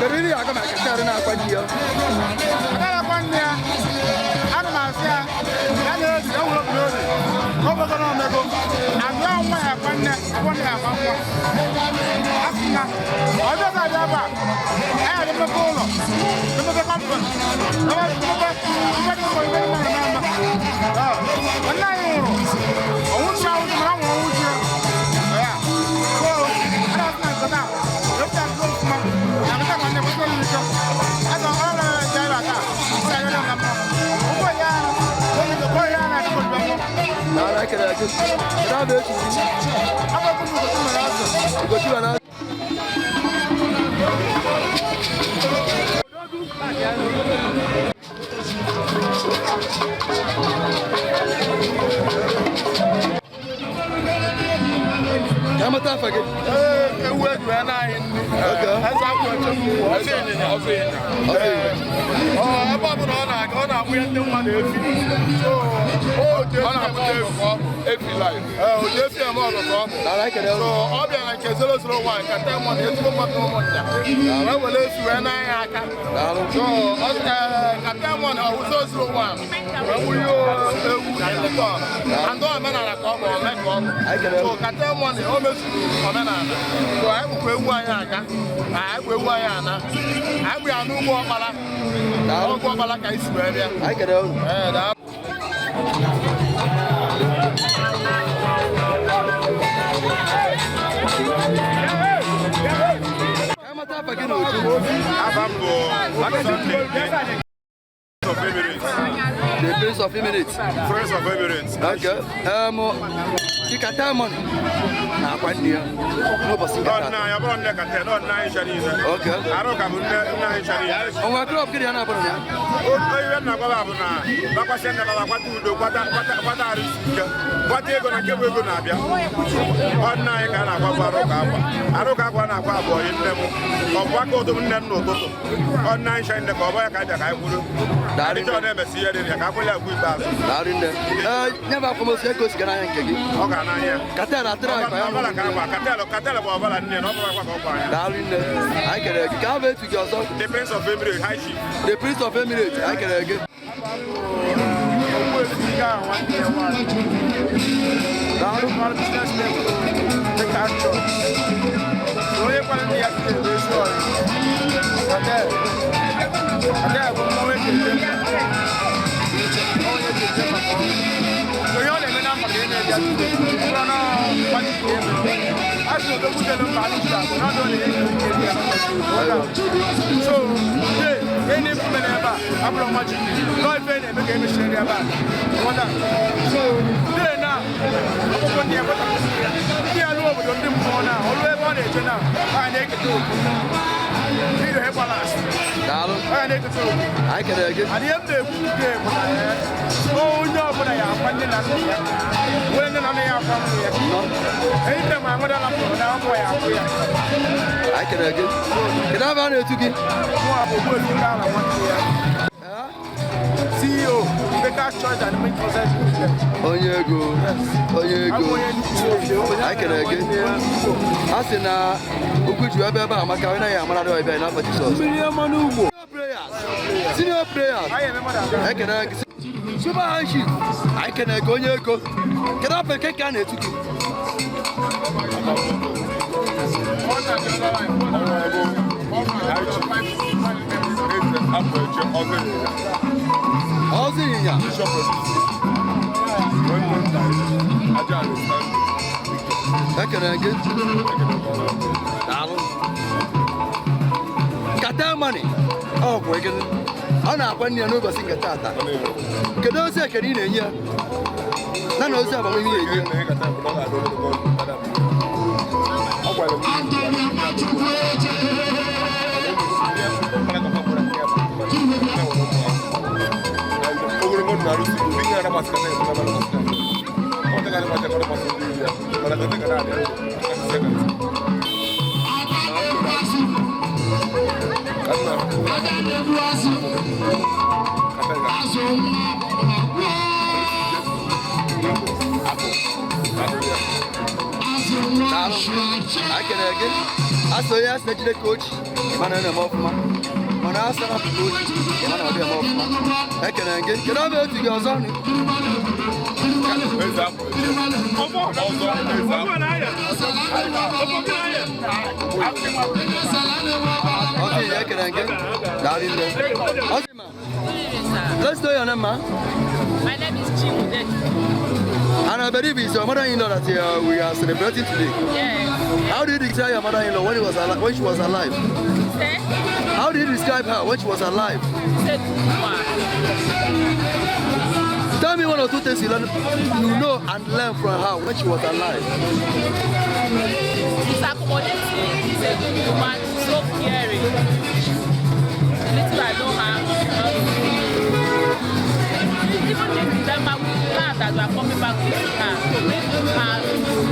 Really, I come back and start now. Quite here. I can just get I'm a tough again. The Prince of Emirates. Prince of Emirates. Okay. You can tell money. Nah, quite near. No, but see that. No, you're born like a 10 or 9 Chinese. Okay. I don't have 9 Chinese. Oh, my club, get an apple. Oh, you're not going to have a percent of what to do. What are you going to give you? On 9 can I don't have one boy in them. Of what go to them. On 9 Chinese, the boy I would. That is your name. See it in a couple of weeks. Not in there. Never come to say, because can I get you? Catella, I can get to yourself. The Prince of Emirates, High Chief. The Prince of Emirates, I can get. I can get. I am the oh no, but I am finding that when I can get. Can I have to get? CEO, Becca's Church and Make Possession. Oh, yeah, go. Oh, yeah, go. I can get. I said, now, who could you have ever? My car, I am another way, not for the senior prayers. I can super I can go near go. Get up and kick on it. Money. Oh, we're going to when you're no passing a tata. Can I say, can you hear? None of them are here. ekene again. Aso ya snejile coach. Mana na mo fuma. Mana asa na coach. Mana ode mo fuma. Ekene again. Kena be otu ge ozo ni. Okay, ekene again. Dari le. Okay ma. Let's do your name ma. My name is Udechukwu. And I believe it's your mother-in-law that we are celebrating today. Yes. How do you describe your mother-in-law when she was alive? Say? How do you describe her when she was alive? Say Tell me one or two things you know and learn from her when she was alive. She's accommodating. She's a good woman. She's so caring. Little I know her. Even in December, we plan that we are coming back to her to bring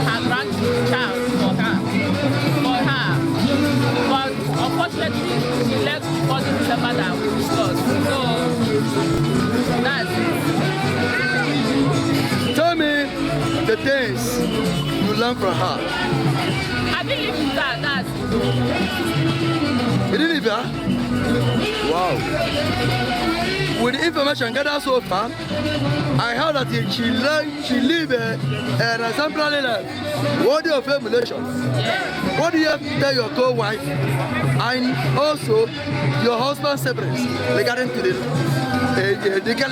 her grandchild for her. But unfortunately, she left before the December that we discussed. So that's it. Tell me the things you learned from her. I believe in that. That's it. You didn't leave her? Wow. With the information gathered so far, I heard that she lived an exemplary life, worthy of emulation. Yeah. What do you have to tell your co-wife and also your husband's siblings regarding to the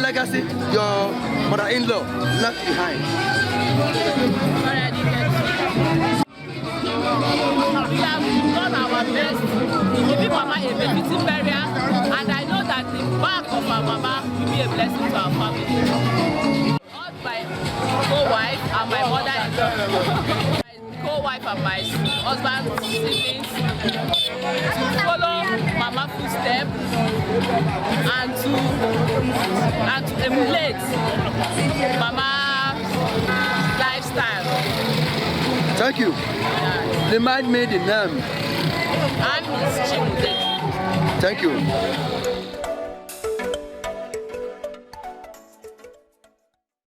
legacy your mother-in-law left behind? We have done our best to give Mama a befitting burial, and I know that the back of our Mama will be a blessing to our family. All my co-wife and my mother-in-law, my co-wife and my husband's siblings, to follow Mama's footsteps and to emulate Mama's lifestyle. Thank you. Remind me the name. I'm Miss Udechukwu. Thank you.